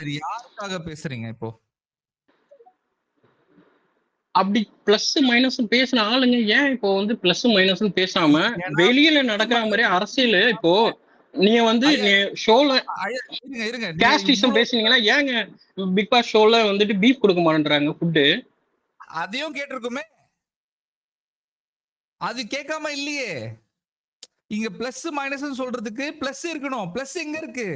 இது யாருக்காக பேசுறீங்க இப்போ? அப்படி பிளஸ் மைனஸ் பேசின ஆளுங்க ஏன் இப்போ வந்து பிளஸ் மைனஸ் பேசாம ஏன்னா வெளியில நடக்கிற மாதிரி அரசியல் இப்போ நீங்க வந்து ஐயா, ஷோல ஐயா, இருங்க நீங்க கேஸ்டிசம் பேசுனீங்கன்னா ஏங்க பிக் பாஸ் ஷோல வந்துட்டு பீஃப் கொடுக்க மாட்டேன்றாங்க ஃபுட்டு? அதையும் கேட்டிருக்குமே. அது கேட்காம இல்லையே. இங்க பிளஸ் மைனஸ் சொல்றதுக்கு பிளஸ் இருக்கணும். பிளஸ் எங்க இருக்கு?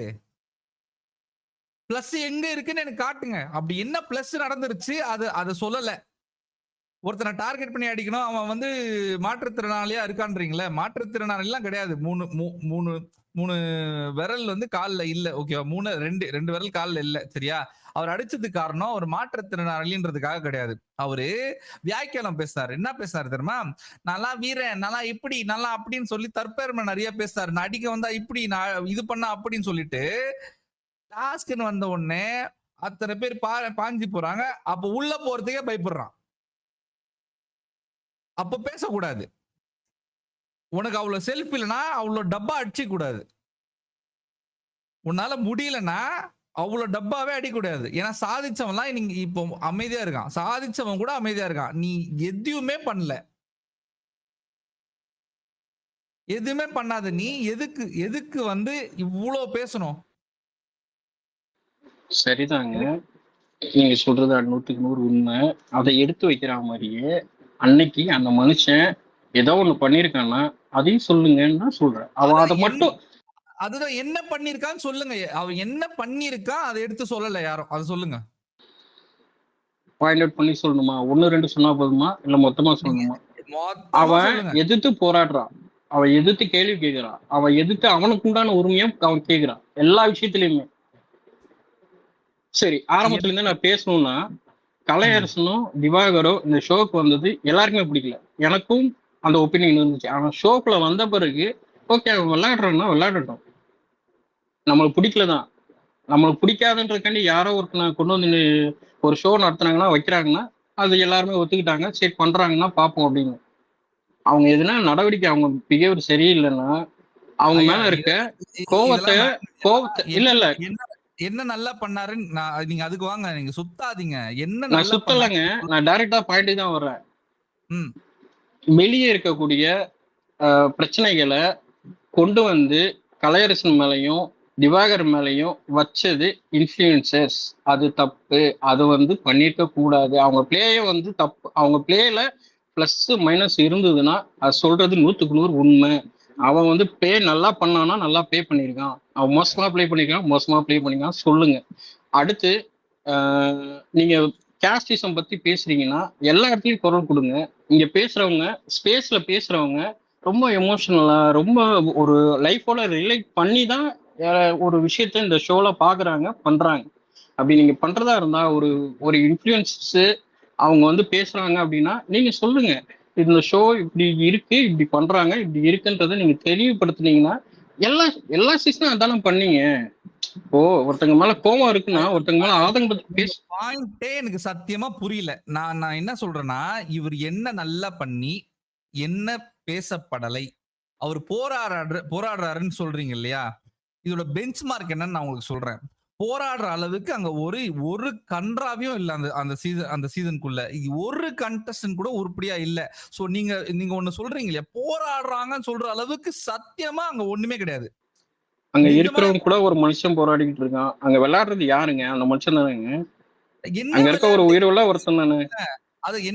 பிளஸ் எங்க இருக்குன்னு எனக்கு காட்டுங்க. அப்படி என்ன பிளஸ் நடந்துருச்சு அதை சொல்லல. ஒருத்தனை டார்கெட் பண்ணி அடிக்கணும், அவன் வந்து மாற்றுத்திறனாளியா இருக்கான்றீங்களே. மாற்றுத்திறனாளி எல்லாம் கிடையாது. மூணு விரல் வந்து காலில் இல்ல. ஓகேவா? ரெண்டு விரல் காலில் இல்ல. சரியா? அவர் அடிச்சதுக்கு காரணம் ஒரு மாற்றுத்திறனாளின்றதுக்காக கிடையாது. அவரு வியாக்கியானம் பேசுறாரு. என்ன பேசுறாரு தெரியுமா? நல்லா வீரன், நல்லா இப்படி, நல்லா அப்படின்னு சொல்லி தற்பெருமை நிறைய பேசுறாரு. நான் அடிக்க வந்தா இப்படி, நான் இது பண்ணா அப்படின்னு சொல்லிட்டு டாஸ்க்னு வந்த உடனே அத்தனை பேர் பாஞ்சு போறாங்க. அப்ப உள்ள போறதுக்கே பயப்படுறான். அப்ப பேசக்கூடாது. உனக்கு அவ்வளவு செல்ஃப் இல்லைன்னா அவ்வளவு டப்பா அடிச்சு கூடாது. உன்னால முடியலன்னா அவ்வளவு டப்பாவே அடிக்கூடாது. ஏன்னா சாதிச்சவன்லாம் நீங்க இப்போ அமைதியா இருக்கான். சாதிச்சவன் கூட அமைதியா இருக்கான். நீ எதுவுமே பண்ணல, எதுவுமே பண்ணாத நீ எதுக்கு வந்து இவ்வளவு பேசணும்? சரிதாங்க, நீங்க சொல்றது 100% உண்மை. அதை எடுத்து வைக்கிற மாதிரியே அன்னைக்கு அந்த மனுஷன் ஏதோ ஒண்ணு பண்ணிருக்கான்னா அதையும் சொல்லுங்கன்னு தான் சொல்றேன். அவன் அதை மட்டும் அதுதான் என்ன பண்ணிருக்கான்னு சொல்லுங்க. அவன் என்ன பண்ணிருக்கான் அதை எடுத்து சொல்லல யாரும். அதை சொல்லுங்க. பாயிண்ட் அவுட் பண்ணி சொல்லணுமா? 1-2 சொன்னா போதுமா இல்ல மொத்தமா சொல்லணுமா? அவன் எதிர்த்து போராடுறான், அவன் எதிர்த்து கேள்வி கேட்கிறான், அவன் எதிர்த்து அவனுக்கு உண்டான உரிமையும் அவன் கேட்கிறான் எல்லா விஷயத்திலயுமே. சரி, ஆரம்பத்துல இருந்து நான் பேசணும்னா கலையரசனும் திவாகரும் இந்த ஷோக்கு வந்தது எல்லாருக்குமே பிடிக்கல. எனக்கும் அந்த ஒப்பீனியன் இருந்துச்சு. அவன் ஷோக்குள்ள வந்த பிறகு ஓகே, அவன் விளையாடுறான்னா விளையாடட்டும், நம்மளுக்கு பிடிக்கலதான். நம்மளுக்கு பிடிக்காதுன்றதுக்காண்டி யாரோ ஒருத்தனை கொண்டு வந்து ஒரு ஷோ நடத்துனாங்கன்னா வைக்கிறாங்கன்னா அது எல்லாருமே ஒத்துக்கிட்டாங்க. சரி பண்றாங்கன்னா பார்ப்போம் அப்படின்னு. அவங்க எதுனா நடவடிக்கை, அவங்க பிஹேவியர் சரியில்லைன்னா அவங்க மேல இருக்க கோவத்தை இல்ல என்ன நல்லா பண்ணாருன்னு நீங்க அதுக்கு வாங்க, நீங்க சுத்தாதீங்க. என்ன நான் சுத்தலைங்க, நான் டைரக்டா பாயிண்ட் தான் வர்றேன். வெளியே இருக்கக்கூடிய பிரச்சனைகளை கொண்டு வந்து கலையரசன் மேலையும் திவாகர் மேலையும் வச்சது இன்ஃப்ளூயன்சர்ஸ். அது தப்பு. அது வந்து பண்ணிருக்க கூடாது. அவங்க பிளேயே வந்து தப்பு. அவங்க பிளேல பிளஸ் மைனஸ் இருந்ததுன்னா அது சொல்றது 100% உண்மை. அவன் வந்து பிளே நல்லா பண்ணானா நல்லா பிளே பண்ணியிருக்கான், அவன் மோசமா பிளே பண்ணிருக்கான் மோசமா பிளே பண்ணிருக்கான் சொல்லுங்க. அடுத்து நீங்க கேஸ்டிசம் பத்தி பேசுறீங்கன்னா எல்லா இடத்துலயும் குரல் கொடுங்க. இங்க பேசுறவங்க ஸ்பேஸ்ல பேசுறவங்க ரொம்ப எமோஷனலா, ரொம்ப ஒரு லைஃபோட ரிலேட் பண்ணி தான் ஒரு விஷயத்த இந்த ஷோல பாக்குறாங்க பண்றாங்க. அப்படி நீங்க பண்றதா இருந்தா ஒரு ஒரு இன்ஃப்ளூயன்சஸ் அவங்க வந்து பேசுறாங்க அப்படின்னா நீங்க சொல்லுங்க, இந்த ஷோ இப்படி இருக்கு, இப்படி பண்றாங்க, இப்படி இருக்குன்றதை நீங்க தெளிவுபடுத்துனீங்கன்னா எல்லா எல்லா சீசனும் அதானே பண்ணீங்க. ஓ, ஒருத்தங்க மேல கோவம் இருக்குன்னா ஒருத்தங்க மேல ஆதங்கத்தை பாயிண்டே எனக்கு சத்தியமா புரியல. நான் என்ன சொல்றேன்னா, இவர் என்ன நல்லா பண்ணி என்ன பேசப்படலை, அவர் போராடுறாருன்னு சொல்றீங்க இல்லையா? இதோட பெஞ்ச் மார்க் என்னன்னு நான் உங்களுக்கு சொல்றேன். போராடுற அளவுக்கு அங்க ஒரு கன்றாவியும் இல்ல. அந்த சீசனுக்குள்ள ஒரு கண்டஸ்டன்ட் கூட உருப்படியா இல்ல. சோ நீங்க ஒண்ணு சொல்றீங்க இல்லையா, போராடுறாங்கன்னு சொல்ற அளவுக்கு சத்தியமா அங்க ஒண்ணுமே கிடையாது. அங்க இருக்கிறவங்க கூட ஒரு மனுஷன் போராடிக்கிட்டு இருக்கான். அங்க விளையாடுறது யாருங்க? அந்த மனுஷன் தானேங்க. அங்க இருக்க ஒரு உயிர்வுள்ள ஒருத்தன் தானே.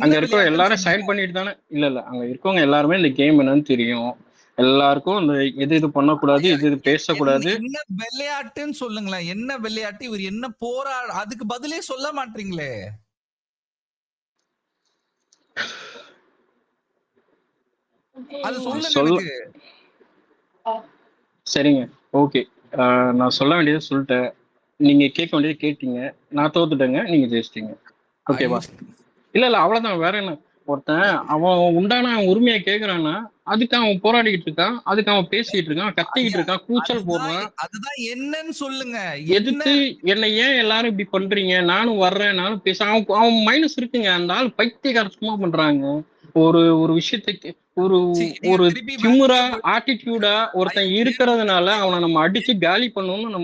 அங்க இருக்க எல்லாரும் சைன் பண்ணிட்டு தானே. இல்ல அங்க இருக்கவங்க எல்லாருமே இந்த கேம் என்னன்னு தெரியும். எல்லாருக்கும் இந்த எது பண்ணக்கூடாது, எது பேசக்கூடாது. என்ன விளையாட்டுன்னு சொல்லுங்களேன். என்ன விளையாட்டு? இவர் என்ன அதுக்கு பதிலே சொல்ல மாட்டீங்களே. அது சொல்லுங்க. சரிங்க, ஓகே. நான் சொல்ல வேண்டியதை சொல்லிட்டேன், நீங்க கேட்க வேண்டியதை கேட்டீங்க. நான் தோத்துட்டேங்க, நீங்க ஜெயிச்சிட்டீங்க. ஓகேவா? இல்ல அவ்வளவுதான். வேற என்ன? ஒருத்தன் அவன் உண்டான உரிமையை கேட்கிறான்னா அதுக்கு அவன் போராடிக்கிட்டு இருக்கான், அதுக்கு அவன் பேசிட்டு இருக்கான், கத்திக்கிட்டு இருக்கான், கூச்சல் போடுறான். அதுதான் என்னன்னு சொல்லுங்க. எதிர்த்து என்ன ஏன் எல்லாரும் இப்படி பண்றீங்க, நானும் வர்றேன், நானும் பேச. அவன் மைனஸ் இருக்குங்க. அந்த ஆள் பைத்தியகாரத்தமா பண்றாங்க. ஒரு ஒரு விஷயத்துக்கு ஒரு ஒரு திமுறா ஆட்டிடியூடா ஒருத்தன் இருக்கிறதுனால அவனை நம்ம அடிச்சு காலி பண்ணணும்னு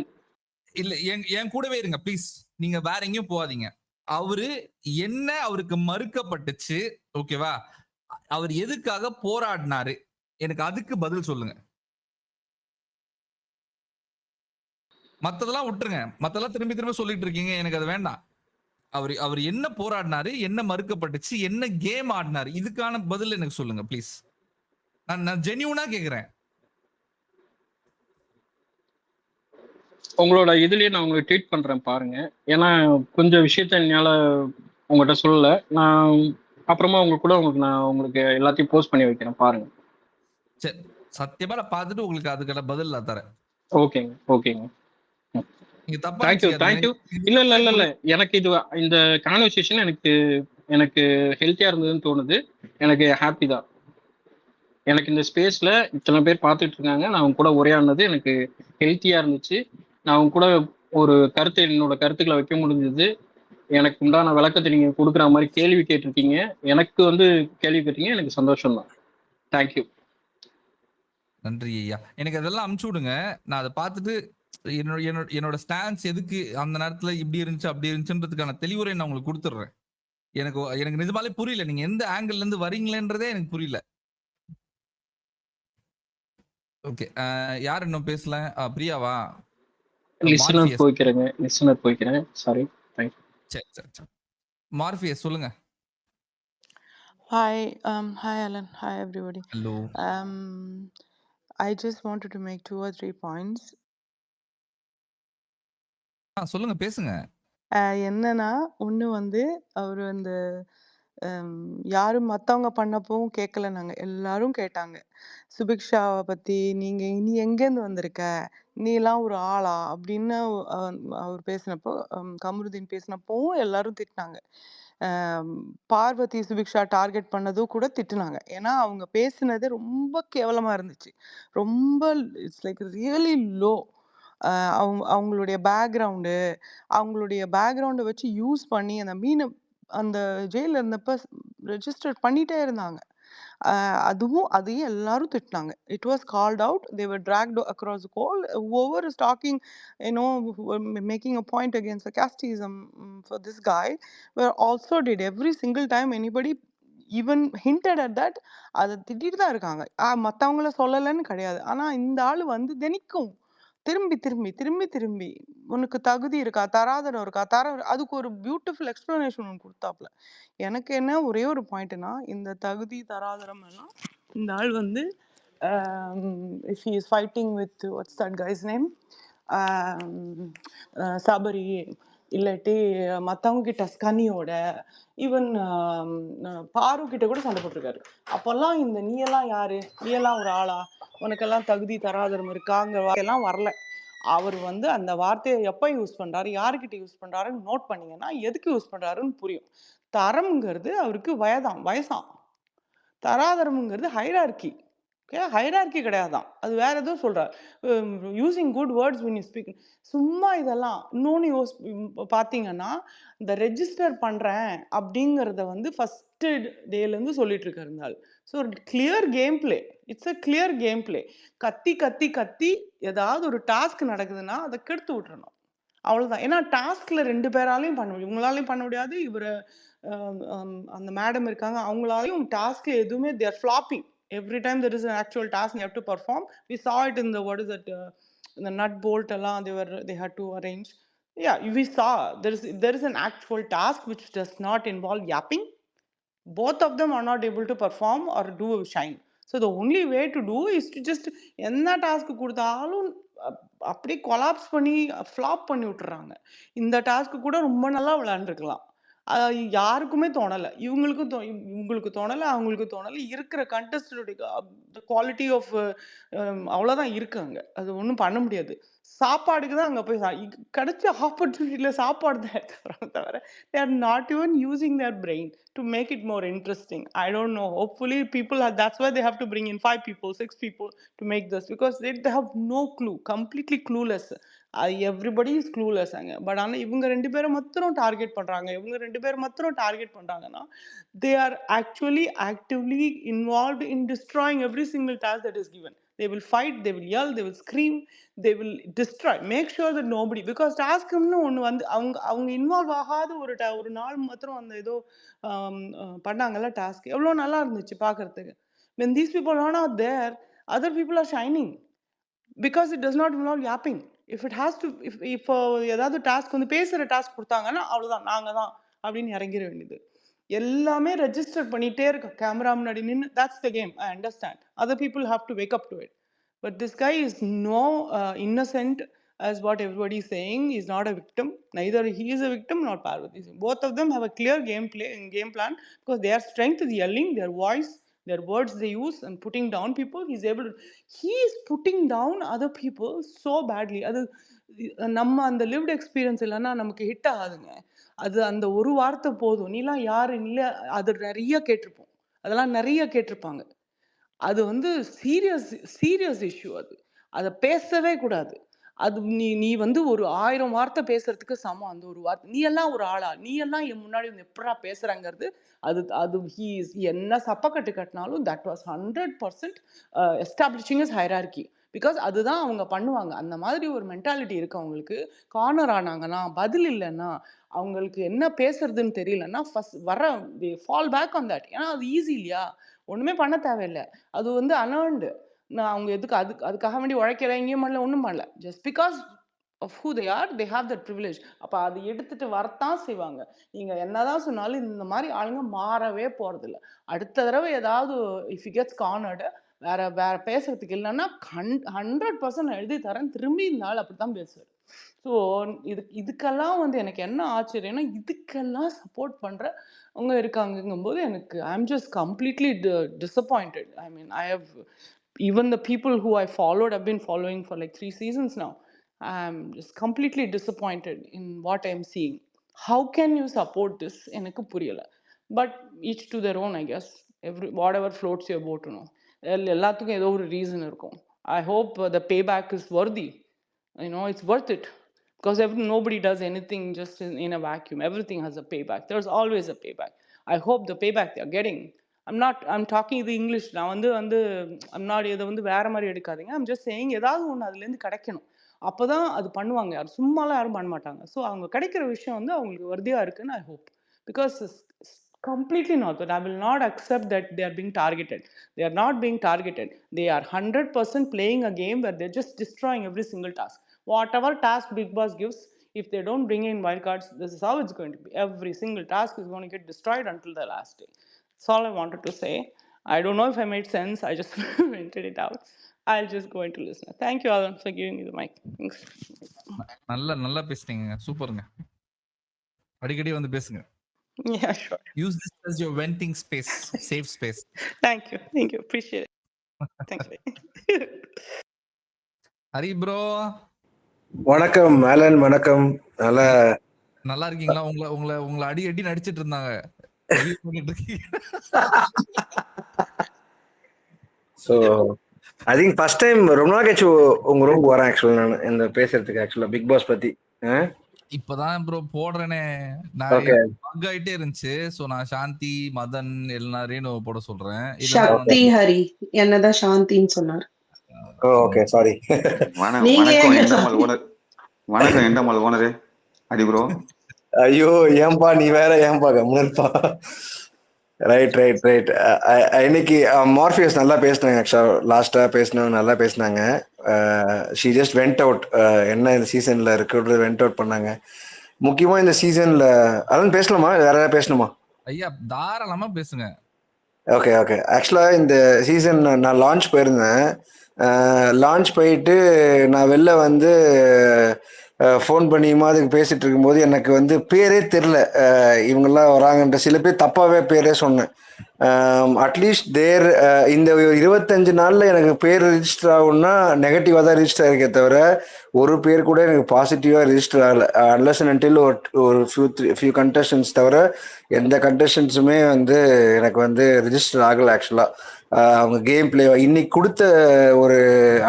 இல்ல என் கூடவே இருங்க ப்ளீஸ். நீங்க வேற எங்கேயும் போகாதீங்க. அவரு என்ன அவருக்கு மறுக்கப்பட்டுச்சு, ஓகேவா? அவர் எதுக்காக போராடினாரு? எனக்கு அதுக்கு பதில் சொல்லுங்க. மத்ததெல்லாம் விட்டுருங்க. மத்ததெல்லாம் திரும்பி திரும்ப சொல்லிட்டு இருக்கீங்க. எனக்கு அது வேண்டாம். அவரு அவரு என்ன போராடினாரு? என்ன மறுக்கப்பட்டுச்சு? என்ன கேம் ஆடினாரு? இதுக்கான பதில் எனக்கு சொல்லுங்க ப்ளீஸ். நான் ஜென்யூனா கேக்குறேன். உங்களோட இதுலயே நான் உங்களுக்கு ட்வீட் பண்றேன் பாருங்க. ஏன்னா கொஞ்சம் விஷயத்த என்னால உங்கள்கிட்ட சொல்லல. நான் அப்புறமா உங்களுக்கு நான் உங்களுக்கு எல்லாத்தையும் போஸ்ட் பண்ணி வைக்கிறேன் பாருங்க. சரி. சத்தியமா நான் பார்த்துட்டு உங்களுக்கு அதுக்கான பதில் நான் தரேன். ஓகேங்க, ஓகேங்க. நீங்க தப்பா தேங்க்யூ, நினைச்சுக்காதீங்க. தேங்க்யூ. இல்ல, இல்ல, இல்ல, இல்ல. எனக்கு இந்த கான்வர்சேஷன் எனக்கு எனக்கு ஹெல்த்தியா இருந்ததுன்னு தோணுது. எனக்கு ஹாப்பி தான். எனக்கு இந்த ஸ்பேஸ்ல இத்தனை பேர் பார்த்துட்டு இருக்காங்க. நான் அவங்க கூட உரையாடினது எனக்கு ஹெல்த்தியா இருந்துச்சு. நான் அவங்க கூட ஒரு என்னோட கருத்துக்களை வைக்க முடிஞ்சது. எனக்கு உண்டான விளக்கத்தை நீங்க கொடுக்குற மாதிரி கேள்வி கேட்டிருக்கீங்க. எனக்கு கேள்வி கேட்டீங்க. எனக்கு சந்தோஷம் தான். தேங்க்யூ. நன்றி ஐயா. எனக்கு அதெல்லாம் அனுப்பிச்சு விடுங்க. நான் அதை பார்த்துட்டு என்னோட ஸ்டான்ஸ் எதுக்கு அந்த நேரத்துல இப்படி இருந்துச்சு அப்படி இருந்துச்சுன்றதுக்கான தெளிவுரை நான் உங்களுக்கு கொடுத்துட்றேன். எனக்கு எனக்கு நிஜமாலே புரியல. நீங்க எந்த ஆங்கிள் இருந்து வரீங்களேன்றதே எனக்கு புரியல. ஓகே. யார் இன்னும் பேசல? பிரியாவா? Listener Morpheus. போய்க்கிறேங்க. லிசனர் போய்க்கிறேன். சாரி. தேங்க்யூ. சரி, சரி, சரி. மார்ஃபியஸ் சொல்லுங்க. Hi Alan, hi everybody. Hello. Um, I just wanted to make 2 or 3 points. சொல்லுங்க, பேசுங்க. என்னன்னா, ஒண்ணு வந்து அவரு அந்த யாரும் மத்தவங்க பண்ணப்பவும் கேட்கல நாங்க. எல்லாரும் கேட்டாங்க. சுபிக்ஷாவ பத்தி, "நீ எங்கேருந்து வந்திருக்க? நீலாம் ஒரு ஆளா?" அப்படின்னு அ அவர் பேசினப்போ, கமருதீன் பேசினப்பவும் எல்லாரும் திட்டுனாங்க. அம் பார்வதி, சுபிக்ஷா டார்கெட் பண்ணதும் கூட திட்டுனாங்க. ஏன்னா, அவங்க பேசினது ரொம்ப கேவலமா இருந்துச்சு. ரொம்ப இட்ஸ் லைக் ரியலி லோ. அ அவங்களுடைய பேக்கிரவுண்ட வச்சு யூஸ் பண்ணி அந்த ஜெயில்ல இருந்தப்ப ரெஜிஸ்டர் பண்ணிட்டே இருந்தாங்க. அதையும் எல்லாரும் திட்டுனாங்க. It was called out. They were dragged across the coal. Whoever is talking, making a point against the casteism for this guy also did every single time anybody even hinted at that அதை திட்டிட்டு தான் இருக்காங்க. மற்றவங்கள சொல்லலைன்னு கிடையாது. ஆனால் இந்த ஆள் வந்து தினிக்கும் திரும்பி திரும்பி திரும்பி திரும்பி உனக்கு தகுதி இருக்கா, தராதரம் இருக்கா, அதுக்கு ஒரு பியூட்டிஃபுல் எக்ஸ்பிளனேஷன் ஒன்று கொடுத்தாப்புல. எனக்கு என்ன ஒரே ஒரு பாயிண்ட்னா, இந்த தகுதி தராதரம் எல்லாம் இந்த ஆள் வந்து if he is fighting with what's that guys name, Sabari, இல்லாட்டி மற்றவங்க கிட்ட ஸ்கனியோட, ஈவன் பாரு கிட்ட கூட சண்டை போட்டிருக்காரு. அப்போல்லாம் இந்த நீயெல்லாம் யாரு, நீயெல்லாம் ஒரு ஆளா, உனக்கெல்லாம் தகுதி தராதரம் இருக்காங்க எல்லாம் வரல. அவர் வந்து அந்த வார்த்தையை எப்போ யூஸ் பண்றாரு, யாருக்கிட்ட யூஸ் பண்றாருன்னு நோட் பண்ணீங்கன்னா எதுக்கு யூஸ் பண்றாருன்னு புரியும். தரம்ங்கிறது அவருக்கு வயசாம். தராதரம்ங்கிறது ஹைரார்கி. ஓகே, ஹைரார்கி கிடையாதான், அது வேற எதுவும் சொல்றார். Using good words when you speak. சும்மா இதெல்லாம் இன்னொன்று பார்த்தீங்கன்னா, இந்த ரெஜிஸ்டர் பண்றேன் அப்படிங்கிறத வந்து ஃபர்ஸ்ட் டேலேருந்து சொல்லிட்டு இருக்காரு இந்த ஆள். So clear game play. It's a clear game play. கத்தி கத்தி கத்தி ஏதாவது ஒரு டாஸ்க் நடக்குதுன்னா அதை கெடுத்து விட்டுறணும். அவ்வளவுதான். ஏன்னா டாஸ்க்ல 2 பேராலையும் பண்ண முடியும். உங்களாலையும் பண்ண முடியாது. அந்த மேடம் இருக்காங்க. அவங்களாலையும் டாஸ்க் எதுவுமே they are flopping. Every time there is an actual task you have to perform. We saw it in the what is that the nut bolt எல்லாம் they had to arrange. Yeah, we saw there is an actual task which does not involve yapping. Both of them are not able to perform or do shine. So the only way to do is to just என்ன task கொடுத்தாலும் அப்படியே collapse பண்ணி flop பண்ணி விட்டுறாங்க. இந்த task கூட ரொம்ப நல்லா விளையாண்டுருக்கலாம். யாருக்குமே தோணலை. இவங்களுக்கு தோணலை, அவங்களுக்கு தோணலை. இருக்கிற கண்டஸ்டனுடைய குவாலிட்டி ஆஃப் அவ்வளோதான் இருக்காங்க. அது ஒன்றும் பண்ண முடியாது. சாப்பாடுக்கு தான் அங்கே போய் கிடைச்ச ஆப்பர்ச்சுனிட்டியில் சாப்பாடு தான் எடுத்துக்கிறாங்க தவிர they are not even using their brain to make it more interesting. I don't know. Hopefully, that's why they have to bring in 5 people, 6 people to make this, because they have no clue, completely clueless. Everybody is clueless அங்க. But ஆனால் இவங்க 2 பேரை மாத்திரம் target பண்ணுறாங்க. இவங்க 2 பேரை மாத்திரம் target பண்ணுறாங்கன்னா, they are actually actively involved in destroying every single task that is given. They will fight, they will yell, they will scream, they will destroy. Make sure that nobody, because டாஸ்க்னு ஒன்று வந்து அவங்க involve ஆகாத ஒரு நாள் மாத்திரம் அந்த ஏதோ பண்ணாங்கல்ல task, எவ்வளோ நல்லா இருந்துச்சு பார்க்கறதுக்கு. When these people are not there, other people are shining because it does not involve yapping. If it has to, if ஏதாவது டாஸ்க் வந்து பேசுகிற டாஸ்க் கொடுத்தாங்கன்னா அவ்வளோதான், நாங்கள் தான் அப்படின்னு இறங்கிட வேண்டியது. எல்லாமே ரெஜிஸ்டர் பண்ணிட்டே இருக்க கேமரா முன்னாடி நின்று. That's the game, I understand. Other people have to wake up to it. But this guy is no innocent as what everybody is saying. He's not a victim. Neither he is a victim nor Parvati. Both of them have a clear game plan, because their strength is yelling, their voice, their words they use and putting down people. He is putting down other people so badly. அது நம்ம அந்த lived experience இல்லைன்னா நமக்கு hit ஆகாதுங்க. அது அந்த ஒரு வார்த்தை போதும். நீலாம் யாரு இல்லை, அது நிறைய கேட்டிருப்போம், அதெல்லாம் நிறைய கேட்டிருப்பாங்க. அது வந்து சீரியஸ் இஷ்யூ. அதை பேசவே கூடாது. அது நீ வந்து ஒரு 1000 வார்த்தை பேசுறதுக்கு சமம் அந்த ஒரு வார்த்தை. நீ எல்லாம் ஒரு ஆளா, நீ எல்லாம் என் முன்னாடி வந்து எப்படா பேசுறாங்கிறது. அது என்ன சப்பக்கட்டு கட்டினாலும் that was 100% establishing is hierarchy. Because அதுதான் அவங்க பண்ணுவாங்க. அந்த மாதிரி ஒரு மென்டாலிட்டி இருக்கு அவங்களுக்கு. கார்னர் ஆனாங்கன்னா, பதில் இல்லைன்னா, அவங்களுக்கு என்ன பேசுறதுன்னு தெரியலன்னா first fall back on that. ஏன்னா அது ஈஸி இல்லையா, ஒண்ணுமே பண்ண தேவையில்லை. அது வந்து அனர்ன்டு. நான் அவங்க எதுக்கு அதுக்காக வேண்டி உழைக்கல, எங்கேயும் பண்ணல, ஒன்றும் பண்ணல. Just because of who they are, they have that privilege. அப்போ அதை எடுத்துட்டு வரத்தான் செய்வாங்க. நீங்கள் என்னதான் சொன்னாலும் இந்த மாதிரி ஆளுங்க மாறவே போகிறதில்ல. அடுத்த தடவை ஏதாவது இஃப் யூ கெட்ஸ் கார்னர்டு, வேற பேசுறதுக்கு இல்லைன்னா 100% எழுதி தரேன், திரும்பி இந்த ஆள் அப்படி தான் பேசுவார். ஸோ இதுக்கெல்லாம் வந்து எனக்கு என்ன ஆச்சரியம்னா, இதுக்கெல்லாம் சப்போர்ட் பண்ணுறவங்க இருக்காங்கங்கும்போது எனக்கு I'm just completely disappointed. I mean, I have even the people who I followed, I've been following for like 3 seasons now. I'm just completely disappointed in what I'm seeing. How can you support this? எனக்கு புரியல. But each to their own, I guess. Whatever floats your boat, எல்லாத்துக்கும் ஏதோ ஒரு reason இருக்கும். I hope the payback is worthy. It's worth it, because nobody does anything just in a vacuum. Everything has a payback. There's always a payback. I hope the payback they're getting. I'm talking the English. நான் வந்து I'm not இதை வந்து வேற மாதிரி எடுக்காதீங்க. I'm just saying ஏதாவது ஒன்று அதுலேருந்து கிடைக்கணும். அப்போதான் அது பண்ணுவாங்க. யாரும் சும்மாலாம் யாரும் பண்ண மாட்டாங்க. ஸோ அவங்க கிடைக்கிற விஷயம் வந்து அவங்களுக்கு வர்த்தியாக இருக்குன்னு I hope. Because it's completely not that. I will not accept that they are being targeted. They are not being targeted. They are 100% playing a game where they're just destroying every single task. Whatever task Bigg Boss gives, if they don't bring in wildcards, this is how it's going to be. Every single task is going to get destroyed until the last day. That's all I wanted to say. I don't know if I made sense. I just vented it out. I'll just go into listener. Thank you, Alan, for giving me the mic. Thanks. நல்லா பேசுறீங்க, சூப்பருங்க. அடிக்கடி வந்து பேசுங்க. Yeah, sure. Use this as your venting space, safe space. Thank you. Appreciate it. Thanks. Hari bro, வணக்கம் Alan. வணக்கம். நல்லா இருக்கீங்களா? உங்களை அடி நடிச்சிட்டு இருந்தாங்க. So I think first time ரொம்ப நாள் கழிச்சு உங்க ரூமுக்கு வரேன் ஆக்சுவலா. நான் இந்த பேசுறதுக்கு ஆக்சுவலா பிக் பாஸ் பத்தி இப்பதான் ப்ரோ போடுறேனே. நான் பக் ஆயிட்டே இருந்துச்சு. சோ நான் சாந்தி, மதன் எல்லாரையும் போட சொல்றேன். சக்தி ஹரி என்னதான் சாந்தின்னு சொன்னார். Okay, sorry. வணக்கம் எண்டமல் ஓனரே ஹரி ப்ரோ. ஐயோ ஏன்பா நீ வேற, ஏன்பா கம்முனப்பா. ரைட். இன்னைக்கு மார்ஃபியஸ் நல்லா பேசினாங்க. ஆக்சுவலா லாஸ்டா பேசினவங்க நல்லா பேசினாங்க. She just went out. என்ன இந்த சீசன்ல இருக்கிறது வெண்ட் அவுட் பண்ணாங்க. முக்கியமா இந்த சீசன்ல அதெல்லாம் பேசலாமா, வேற ஏதாவது பேசணுமா? ஐயா தாராளமா பேசுங்க. ஓகே. ஆக்சுவலா இந்த சீசன் நான் லான்ச் போயிருந்தேன். லான்ச் போயிட்டு நான் வெளில வந்து ஃபோன் பண்ணியுமா அதுக்கு பேசிட்டு இருக்கும்போது எனக்கு வந்து பேரே தெரில. இவங்கெல்லாம் வராங்கன்ற சில பேர் தப்பாகவே பேரே சொன்னேன். அட்லீஸ்ட் இந்த 25 நாளில் எனக்கு பேர் ரிஜிஸ்டர் ஆகும்னா நெகட்டிவாக தான் ரிஜிஸ்டர் ஆகிருக்கே தவிர ஒரு பேர் கூட எனக்கு பாசிட்டிவாக ரிஜிஸ்டர் ஆகலை. அன்லெஸ் அண்ட் அன்டில் ஒரு ஃபியூ கண்டஸ்டன்ஸ் தவிர எந்த கண்டஸ்டன்ஸுமே வந்து எனக்கு வந்து ரிஜிஸ்டர் ஆகலை. ஆக்சுவலாக அவங்க கேம் பிளே இன்னைக்கு கொடுத்த ஒரு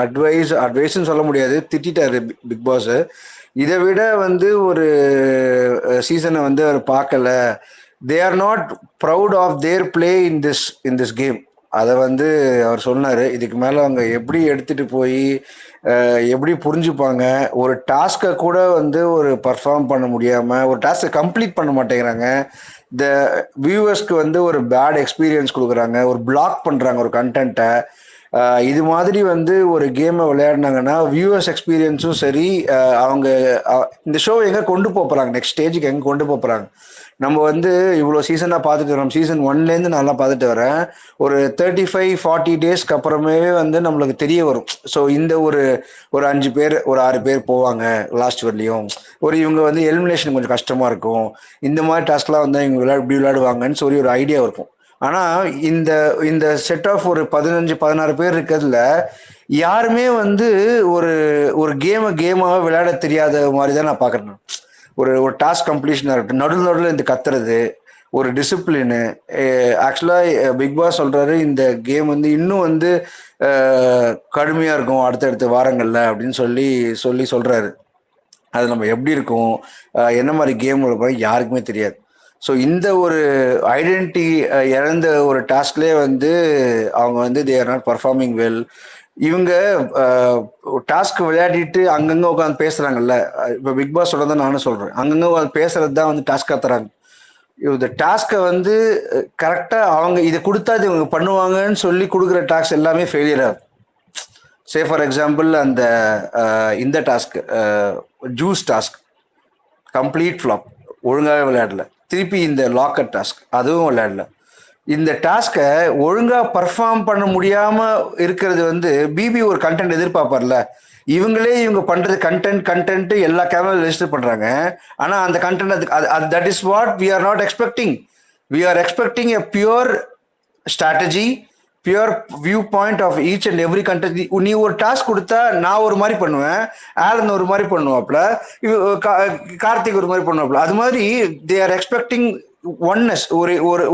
அட்வைஸ்ன்னு சொல்ல முடியாது, திட்டாரு பிக் பாஸ். இதை விட வந்து ஒரு சீசனை வந்து அவர் பார்க்கல. They are not proud of their play in this game. அதை வந்து அவர் சொன்னார். இதுக்கு மேலே அவங்க எப்படி எடுத்துகிட்டு போய் எப்படி புரிஞ்சுப்பாங்க, ஒரு டாஸ்க்கை கூட வந்து ஒரு பர்ஃபார்ம் பண்ண முடியாமல் ஒரு டாஸ்க்கை கம்ப்ளீட் பண்ண மாட்டேங்கிறாங்க. இந்த வியூவர்ஸ்க்கு வந்து ஒரு பேட் எக்ஸ்பீரியன்ஸ் கொடுக்குறாங்க, ஒரு பிளாக் பண்ணுறாங்க ஒரு கண்டென்ட்டை. இது மாதிரி வந்து ஒரு கேமை விளையாடினாங்கன்னா வியூவர்ஸ் எக்ஸ்பீரியன்ஸும் சரி, அவங்க இந்த ஷோ எங்கே கொண்டு போகிறாங்க, நெக்ஸ்ட் ஸ்டேஜுக்கு எங்கே கொண்டு போகிறாங்க. நம்ம வந்து இவ்வளோ சீசனாக பார்த்துட்டு வரோம், சீசன் 1லேருந்து நல்லா பார்த்துட்டு வரேன். ஒரு 35-40 டேஸ்க்கு அப்புறமே வந்து நம்மளுக்கு தெரிய வரும். ஸோ இந்த ஒரு 5 பேர் ஒரு 6 பேர் போவாங்க லாஸ்ட் வரலையும், இவங்க வந்து எலிமினேஷன் கொஞ்சம் கஷ்டமாக இருக்கும், இந்த மாதிரி டாஸ்க்லாம் வந்து இவங்க இப்படி விளையாடுவாங்கன்னு சொல்லி ஒரு ஐடியா இருக்கும். ஆனால் இந்த செட் ஆஃப் ஒரு 15-16 பேர் இருக்கிறதுல யாருமே வந்து ஒரு கேமாவே விளையாட தெரியாத மாதிரி தான் நான் பார்க்குறேன். ஒரு டாஸ்க் கம்ப்ளீஷனாக இருக்கட்டும், நடுவில் இந்த கத்துறது, ஒரு டிசிப்ளினு. ஆக்சுவலாக பிக் பாஸ் சொல்கிறாரு இந்த கேம் வந்து இன்னும் வந்து கடுமையாக இருக்கும் அடுத்தடுத்த வாரங்களில் அப்படின்னு சொல்லி சொல்கிறாரு. அது நம்ம எப்படி இருக்கும், என்ன மாதிரி கேம் இருக்கும் யாருக்குமே தெரியாது. ஸோ இந்த ஒரு ஐடென்டிட்டி இழந்த ஒரு டாஸ்க்லேயே வந்து அவங்க வந்து தே ஆர் நாட் பர்ஃபார்மிங் வெல். இவங்க டாஸ்க் விளையாடிட்டு அங்கங்கே உட்காந்து பேசுகிறாங்கல்ல, இப்போ பிக் பாஸ் சொல்கிறத நானும் சொல்கிறேன், அங்கங்கே உட்காந்து பேசுறது தான் வந்து டாஸ்க்காக தராங்க. இந்த டாஸ்க்கை வந்து கரெக்டாக அவங்க இதை கொடுத்தா இது இவங்க பண்ணுவாங்கன்னு சொல்லி கொடுக்குற டாஸ்க் எல்லாமே ஃபெயிலியர் ஆகும். சே ஃபார் எக்ஸாம்பிள் இந்த task juice task complete flop, ஒழுங்காகவே விளையாடல. திருப்பி இந்த லாக்கர் டாஸ்க் அதுவும் விளையாடல. இந்த டாஸ்கை ஒழுங்காக பர்ஃபார்ம் பண்ண முடியாமல் இருக்கிறது வந்து பிபி ஒரு கண்டென்ட் எதிர்பார்ப்பார்ல, இவங்க பண்ணுறது கண்டென்ட் எல்லா கேமரா ரெஜிஸ்டர் பண்ணுறாங்க. ஆனால் அந்த content that is what we are not expecting. We are expecting a pure strategy, pure view point of each and every content. நீ ஒரு டாஸ்க் கொடுத்தா நான் ஒரு மாதிரி பண்ணுவேன், ஆலன் ஒரு மாதிரி பண்ணுவாப்ல, கார்த்திக் ஒரு மாதிரி பண்ணுவாப்ல. அது மாதிரி தே ஆர் எக்ஸ்பெக்டிங் ஒன்னஸ்,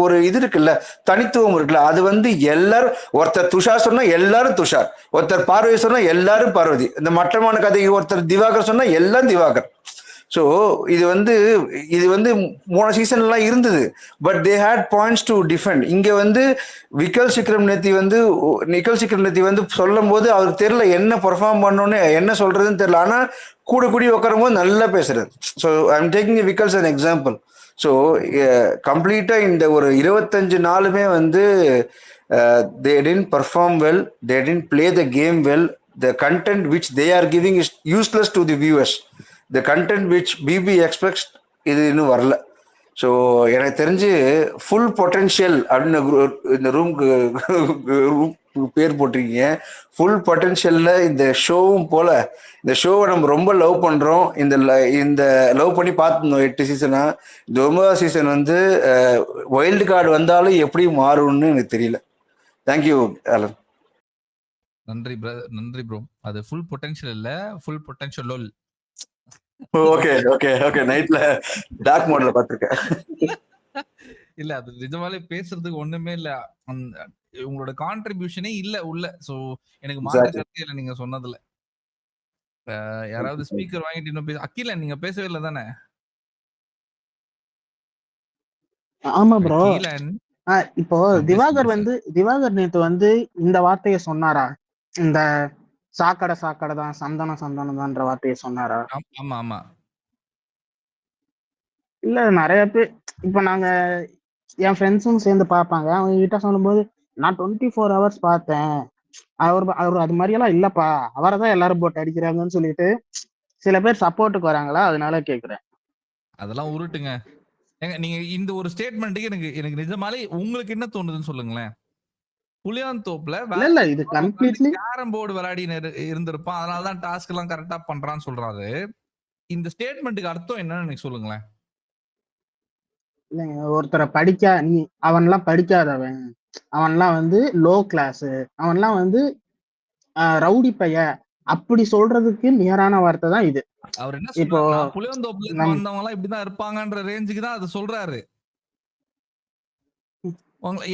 ஒரு இது இருக்குல்ல, தனித்துவம் இருக்குல்ல. அது வந்து எல்லாரும், ஒருத்தர் துஷார் சொன்னா எல்லாரும் துஷார், ஒருத்தர் பார்வதி சொன்னா எல்லாரும் பார்வதி, இந்த மட்டமான கதைக்கு ஒருத்தர் திவாகர் சொன்னா எல்லாம் திவாகர். ஸோ இது வந்து 3 சீசன்லாம் இருந்தது. But they had points to defend. இங்கே வந்து நிக்கல் சிக்ரம்நேத்தி வந்து சொல்லும் போது அவருக்கு தெரியல என்ன பெர்ஃபார்ம் பண்ணோன்னு, என்ன சொல்றதுன்னு தெரியல. ஆனால் கூடி உட்காரும் போது நல்லா பேசுறது. So I am taking Vikkals an example. So கம்ப்ளீட்டாக இந்த ஒரு 25 நாளுமே வந்து they didn't perform well, they didn't play the game well. The content which they are giving is useless to the viewers. The content which BB expects இது இன்னும் வரல. So எனக்கு தெரிஞ்சு ஃபுல் பொட்டென்ஷியல் அப்படின்னு இந்த ரூம்க்கு பேர் போட்டிருக்கீங்க. ஃபுல் பொட்டென்ஷியலில் இந்த ஷோவும் போல், இந்த ஷோவை நம்ம ரொம்ப லவ் பண்ணுறோம். இந்த லவ் பண்ணி பார்த்துருந்தோம் 8 சீசனா. இந்த 9வது சீசன் வந்து வைல்டு கார்டு வந்தாலும் எப்படி மாறும்னு எனக்கு தெரியல. Thank you Alan. நன்றி ப்ரோ. அது ஃபுல் பொட்டன்ஷியல் இல்ல, ஃபுல் பொட்டன்ஷியல் லோல். ஓகே நைட்ல டார்க் மோட்ல பாத்துர்க்கேன். இல்ல அது நிஜமாலே பேசுறதுக்கு ஒண்ணுமே இல்ல. உங்களோட கான்ட்ரிபியூஷனே இல்ல உள்ள. சோ எனக்கு மாற்று கருத்து இல்ல நீங்க சொன்னதுல. யாராவது ஸ்பீக்கர் வாங்கிட்டு இன்னும் அகில நீங்க பேசவே இல்ல தானே? ஆமா ப்ரோ. இப்போ திவாகர் நேத்து வந்து இந்த வார்த்தையை சொன்னாரா? இந்த சாக்கடை தான், சந்தனம் தான்ற வார்த்தையை சொன்னாரா? ஆமா. இல்ல நிறைய பேர் இப்ப நாங்க என் ஃப்ரெண்ட்ஸும் சேர்ந்து பார்ப்பாங்க. அவங்க கிட்ட சொல்லும்போது நான் 24 hours பார்த்தேன், அவர் அது மாதிரியெல்லாம் இல்லப்பா, அவரை தான் எல்லாரும் போட்டு அடிக்கிறாங்கன்னு சொல்லிட்டு சில பேர் சப்போர்ட்டுக்கு வராங்களா, அதனால கேக்குறேன். அதெல்லாம் உருட்டுங்க. நீங்க இந்த ஒரு ஸ்டேட்மெண்ட்டுக்கு எனக்கு நிஜமாலே உங்களுக்கு என்ன தோணுதுன்னு சொல்லுங்களேன். புளியாந்தோப்புல இல்ல இது கம்ப்ளீட்லி கேரம் போர்டு விளையாடி இருந்திருப்பான், அதனாலதான் டாஸ்க் எல்லாம் கரெக்டா பண்றான்னு சொல்றாரு. இந்த ஸ்டேட்மெண்ட்டுக்கு அர்த்தம் என்னன்னு எனக்கு சொல்லுங்களேன். இல்லைங்க, ஒருத்தரை அவன்லாம் படிக்காதவன், அவன்லாம் வந்து லோ கிளாஸ், அவன்லாம் வந்து ரவுடி பைய, அப்படி சொல்றதுக்கு நியரான வார்த்தை தான் இது. அவர் என்ன சொல்றாருன்னா, புளியாந்தோப்புல வந்தவங்க எல்லாம் இப்படிதான் இருப்பாங்கன்ற ரேஞ்சுக்கு தான் அது சொல்றாரு.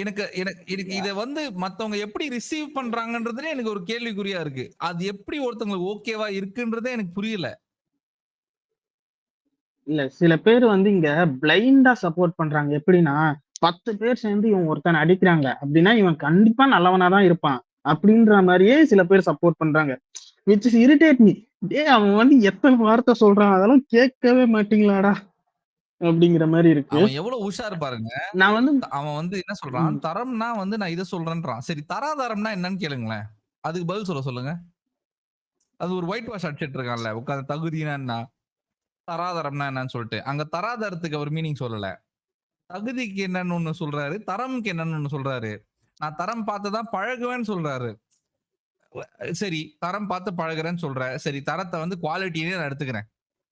எனக்கு இத வந்து மத்தவங்க எப்படி ரிசீவ் பண்றாங்கன்றதுல எனக்கு ஒரு கேள்விக்குறியா இருக்கு. அது எப்படி ஒருத்தவங்களுக்கு ஓகேவா இருக்குன்றதே எனக்கு புரியல. இல்ல சில பேர் வந்து இங்க பிளைண்டா சப்போர்ட் பண்றாங்க. எப்படின்னா 10 பேர் சேர்ந்து இவன் ஒருத்தனை அடிக்கிறாங்க அப்படின்னா இவன் கண்டிப்பா நல்லவனா தான் இருப்பான் அப்படின்ற மாதிரியே சில பேர் சப்போர்ட் பண்றாங்க. Which is irritate me. டேய் அவன் வந்து எத்தனை வார்த்தை சொல்றான், அதெல்லாம் கேட்கவே மாட்டீங்களாடா அப்படிங்கிற மாதிரி இருக்கு. அவன் எவ்வளவு உஷாரு பாருங்க. நான் வந்து அவன் வந்து என்ன சொல்றான், தரம்னா வந்து நான் இதை சொல்றேன்றான். சரி தராதரம்னா என்னன்னு கேளுங்களேன், அதுக்கு பதில் சொல்லுங்க. அது ஒரு ஒயிட் வாஷ் அடிச்சிட்டு இருக்கான்ல உட்காந்து, தகுதினா என்ன, தராதரம்னா என்னன்னு சொல்லிட்டு. அங்க தராதரத்துக்கு அவர் மீனிங் சொல்லல, தகுதிக்கு என்னன்னு ஒண்ணு சொல்றாரு, தரம்க்கு என்னன்னு ஒண்ணு சொல்றாரு. நான் தரம் பார்த்துதான் பழகுவேன்னு சொல்றாரு. சரி தரம் பார்த்து பழகுறேன்னு சொல்ற, சரி தரத்தை வந்து குவாலிட்டியே நான் எடுத்துக்கிறேன்,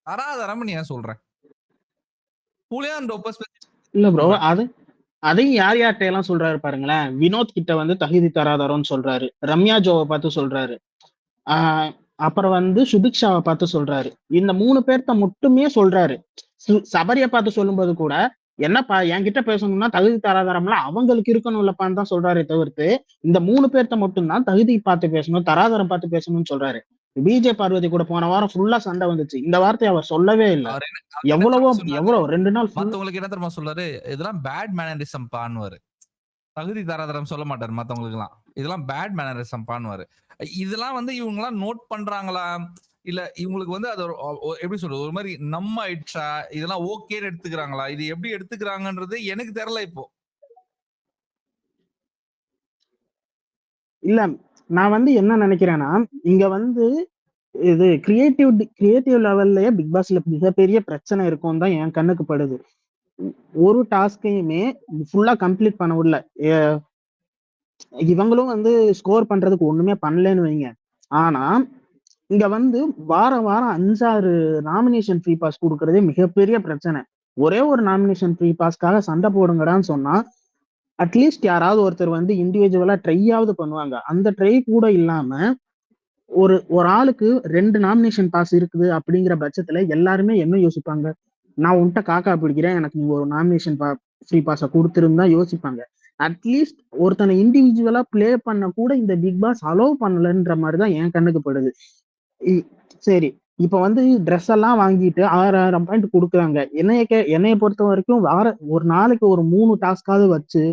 தராதரம் நீ ஏன் சொல்ற? இல்ல ப்ரோ, அதையும் யார் யார்கிட்ட எல்லாம் சொல்றாரு பாருங்களேன். வினோத் கிட்ட வந்து தகுதி தராதரம்னு சொல்றாரு, ரம்யா ஜோவை பார்த்து சொல்றாரு, அப்புறம் வந்து சுபிக்ஷாவை பார்த்து சொல்றாரு. இந்த 3 பேர்த்த மட்டுமே சொல்றாரு. சபரியை பார்த்து சொல்லும்போது கூட என்னப்பா என்கிட்ட பேசணும்னா தகுதி தராதரம்லாம் அவங்களுக்கு இருக்கணும்லப்பான்னு தான் சொல்றாரே தவிர்த்து இந்த 3 பேர்த்த மட்டும்தான் தகுதி பார்த்து பேசணும், தராதரம் பார்த்து பேசணும்னு சொல்றாரு. பிஜே பார்வதி கூட போன வாரம் ஃபுல்லா சண்டை வந்துச்சு, இந்த வார்த்தையை அவர் சொல்லவே இல்லை. எவ்வளவோ 2 நாள் மத்தவங்களுக்கு என்ன தெரியுமா சொல்றாரு, இதெல்லாம் பேட் மேனரிசம் பான்னுவாரு. தகுதி தராதரம் சொல்ல மாட்டாரு மத்தவங்களுக்கு எல்லாம், இதெல்லாம் பேட் மேனரிசம் பான்னுவாரு. இதெல்லாம் வந்து இவங்க எல்லாம் நோட் பண்றாங்களா, இல்ல இவங்களுக்கு வந்து அது எப்படி சொல்றது, ஒரு மாதிரி நம்ம ஆயிடுச்சா, இதெல்லாம் ஓகேன்னு எடுத்துக்கிறாங்களா, இது எப்படி எடுத்துக்கிறாங்கன்றது எனக்கு தெரியல இப்போ. இல்ல நான் வந்து என்ன நினைக்கிறேன்னா, இங்க வந்து இது கிரியேட்டிவ் லெவல்லயே பிக் பாஸ்ல மிகப்பெரிய பிரச்சனை இருக்கும் தான் என் கண்ணுக்கு படுது. ஒரு டாஸ்கையுமே ஃபுல்லா கம்ப்ளீட் பண்ண விடல. இவங்களும் வந்து ஸ்கோர் பண்றதுக்கு ஒண்ணுமே பண்ணலன்னு வைங்க. ஆனா இங்க வந்து வாரம் 5-6 நாமினேஷன் ஃப்ரீ பாஸ் கொடுக்கறதே மிகப்பெரிய பிரச்சனை. ஒரே ஒரு நாமினேஷன் ஃப்ரீ பாஸ்க்காக சண்டை போடுங்கடான்னு சொன்னா அட்லீஸ்ட் யாராவது ஒருத்தர் வந்து இண்டிவிஜுவலா ட்ரையாவது பண்ணுவாங்க. அந்த ட்ரை கூட இல்லாம ஒரு ஆளுக்கு 2 நாமினேஷன் பாஸ் இருக்குது அப்படிங்கிற பட்சத்துல எல்லாருமே என்ன யோசிப்பாங்க, நான் உன்கிட்ட காக்கா பிடிக்கிறேன், எனக்கு நீங்க ஒரு நாமினேஷன் ஃப்ரீ பாஸை கொடுத்துருந்தா யோசிப்பாங்க. அட்லீஸ்ட் ஒருத்தனை இண்டிவிஜுவலா பிளே பண்ண கூட இந்த பிக் பாஸ் அலோவ் பண்ணலன்ற மாதிரிதான் என் கண்ணுக்கு படுது. சரி இப்ப வந்து ட்ரெஸ் எல்லாம் வாங்கிட்டு 6000 பாயிண்ட் கொடுக்குறாங்க. என்னைய பொறுத்த வரைக்கும் ஒரு நாளைக்கு ஒரு 3 டாஸ்காவது வச்சு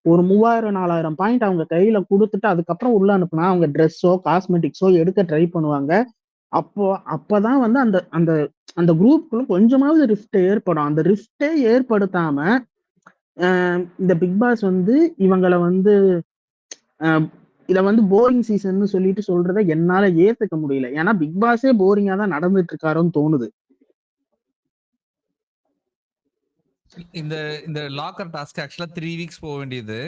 ஒரு 3000-4000 பாயிண்ட் அவங்க கையில கொடுத்துட்டு அதுக்கப்புறம் உள்ள அனுப்புனா அவங்க ட்ரெஸ்ஸோ காஸ்மெட்டிக்ஸோ எடுக்க ட்ரை பண்ணுவாங்க. அப்பதான் வந்து அந்த அந்த அந்த குரூப்புக்குள்ள கொஞ்சமாவது ரிஃப்ட் ஏற்படும். அந்த ரிஃப்டே ஏற்படுத்தாம இந்த பிக் பாஸ் வந்து இவங்களை வந்து இத வந்து போரிங் சீசன் சொல்லிட்டு சொல்றத என்னால ஏத்துக்க முடியல. ஏன்னா பிக் பாஸே போரிங்கா தான் நடந்துட்டு இருக்காருன்னு தோணுது. இந்த லாக்கர் டாஸ்க் ஆக்சுவலா 3 வீக்ஸ் போக வேண்டியது,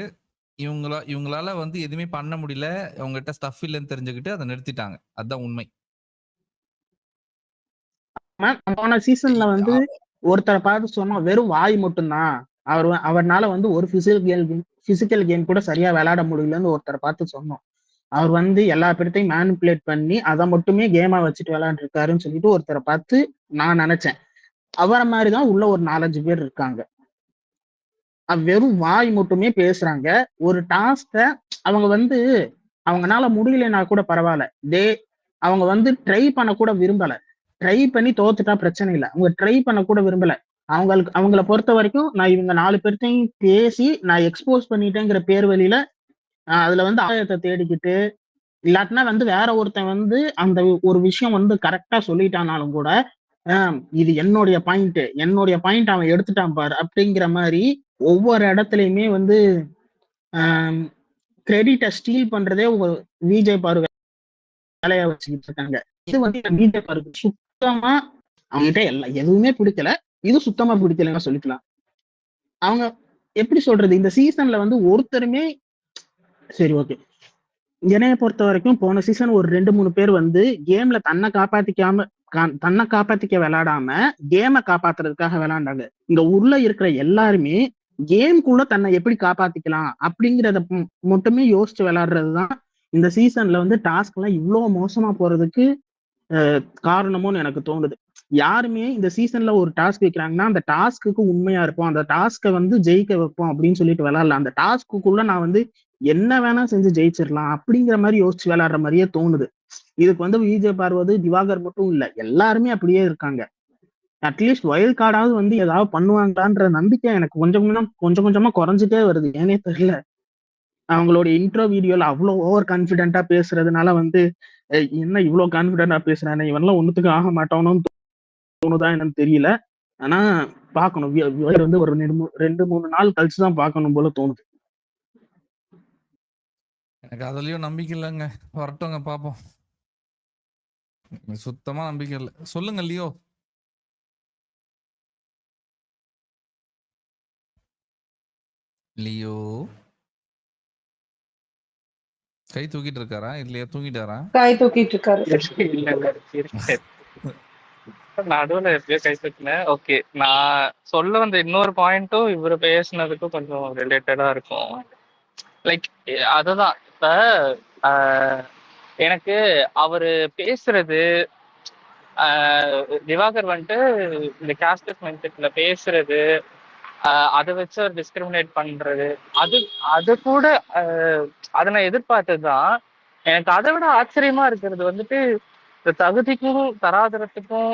இவங்களால வந்து எதுவுமே பண்ண முடியல, அவங்ககிட்ட ஸ்டஃப் இல்லைன்னு தெரிஞ்சுக்கிட்டு அதை நிறுத்திட்டாங்க. அதுதான் உண்மை. போன சீசன்ல வந்து ஒருத்தரை பார்த்து சொன்னா வெறும் வாய் மட்டும்தான், அவர்னால வந்து ஒரு பிசிக்கல் கேம் கூட சரியா விளையாட முடியலன்னு ஒருத்தரை பார்த்து சொன்னோம். அவர் வந்து எல்லா பேர்த்தையும் மேனிபுலேட் பண்ணி அதை மட்டுமே கேமா வச்சுட்டு விளையாண்டுருக்காருன்னு சொல்லிட்டு ஒருத்தரை பார்த்து நான் நினைச்சேன். அவரை மாதிரிதான் உள்ள ஒரு 4-5 பேர் இருக்காங்க. வெறும் வாய் மட்டுமே பேசுறாங்க. ஒரு டாஸ்க அவங்க வந்து அவங்கனால முடியலன்னா கூட பரவாயில்ல, அவங்க வந்து ட்ரை பண்ண கூட விரும்பல. ட்ரை பண்ணி தோத்துட்டா பிரச்சனை இல்லை, அவங்க ட்ரை பண்ண கூட விரும்பல. அவங்கள பொறுத்த வரைக்கும் நான் இவங்க 4 பேர்த்தையும் பேசி நான் எக்ஸ்போஸ் பண்ணிட்டேங்கிற பேர் வழியில அதுல வந்து ஆதாயத்தை தேடிக்கிட்டு, இல்லாட்டினா வந்து வேற ஒருத்தன் வந்து அந்த ஒரு விஷயம் வந்து கரெக்டா சொல்லிட்டானாலும் கூட இது என்னுடைய பாயிண்ட் அவன் எடுத்துட்டான் பாரு அப்படிங்கிற மாதிரி ஒவ்வொரு இடத்துலயுமே வந்து கிரெடிட்டை ஸ்டீல் பண்றதே விஜய் பாரு வேலையா வச்சுக்கிட்டு இருக்காங்க. இது வந்து விஜய் பாருக்கு சுத்தமா அவங்ககிட்ட எதுவுமே பிடிக்கல, இது சுத்தமா பிடிக்கலன்னு சொல்லிக்கலாம். அவங்க எப்படி சொல்றது, இந்த சீசன்ல வந்து ஒருத்தருமே சரி ஓகே, என்னைய பொறுத்த வரைக்கும் போன சீசன் ஒரு 2-3 பேர் வந்து கேம்ல தன்னை காப்பாத்திக்க விளையாடாம கேமை காப்பாத்துறதுக்காக விளையாண்டாங்க. இங்க உள்ள இருக்கிற எல்லாருமே கேம்குள்ள தன்னை எப்படி காப்பாத்திக்கலாம் அப்படிங்கிறத மட்டுமே யோசிச்சு விளையாடுறதுதான் இந்த சீசன்ல வந்து டாஸ்க் எல்லாம் இவ்வளவு மோசமா போறதுக்கு காரணமும் எனக்கு தோணுது. யாருமே இந்த சீசன்ல ஒரு டாஸ்க் வைக்கிறாங்கன்னா அந்த டாஸ்க்கு உண்மையா இருப்போம், அந்த டாஸ்கை வந்து ஜெயிக்க வைப்போம் அப்படின்னு சொல்லிட்டு விளையாடல. அந்த டாஸ்க்குள்ள நான் வந்து என்ன வேணா செஞ்சு ஜெயிச்சிடலாம் அப்படிங்கிற மாதிரி யோசிச்சு விளையாடுற மாதிரியே தோணுது. இதுக்கு வந்து விஜய் பார்வதி திவாகர் மட்டும் இல்ல, எல்லாருமே அப்படியே இருக்காங்க. அட்லீஸ்ட் வைல்ட் கார்டாவது வந்து ஏதாவது பண்ணுவாங்களான்ற நம்பிக்கை எனக்கு கொஞ்சம் கொஞ்சமா குறைஞ்சிட்டே வருது. ஏனே தெரியல. அவங்களோட இன்ட்ரோ வீடியோல அவ்வளவு ஓவர் கான்பிடென்ட்டா பேசுறதுனால வந்து என்ன இவ்வளவு கான்பிடென்ட்டா பேசுறானே, இவன்லாம் ஒண்ணுத்துக்கு ஆக மாட்டானோன்னு தோணுதா என்னன்னு தெரியல. ஆனா பார்க்கணும். வந்து ஒரு 2-3 நாள் கழிச்சு தான் பார்க்கணும் போல தோணுது. எனக்கு அதுலயும் நம்பிக்கை இல்லைங்க. வரட்டுங்க பாப்போம். எனக்கு சுத்தமா நம்பிக்கை இல்லை. சொல்லுங்க லியோ. லியோ கை தூக்கிட்டு இருக்காரா இல்லையா? தூங்கிட்டாரா? காய் தூக்கிட்டு இருக்காரு. இல்ல இல்ல இருக்கேன். நடுவுல எப்படியோ கை தட்டினேன். ஓகே, நான் சொல்ல வந்த இன்னொரு பாயிண்ட்டும் இவரு பேசுனதுக்கும் கொஞ்சம் ரிலேட்டடா இருக்கும். லைக் அதுதான் இப்ப ஆஹ், எனக்கு அவரு பேசுறது திவாகர் வந்துட்டு இந்த கேஸ்டஸ் மைண்ட் செட்ல பேசுறது, அதை வச்சு அவர் டிஸ்கிரிமினேட் பண்றது, அது அது கூட அதை நான் எதிர்பார்த்ததுதான். எனக்கு அதை விட ஆச்சரியமா இருக்கிறது வந்துட்டு இந்த தகுதிக்கும் தராதரத்துக்கும்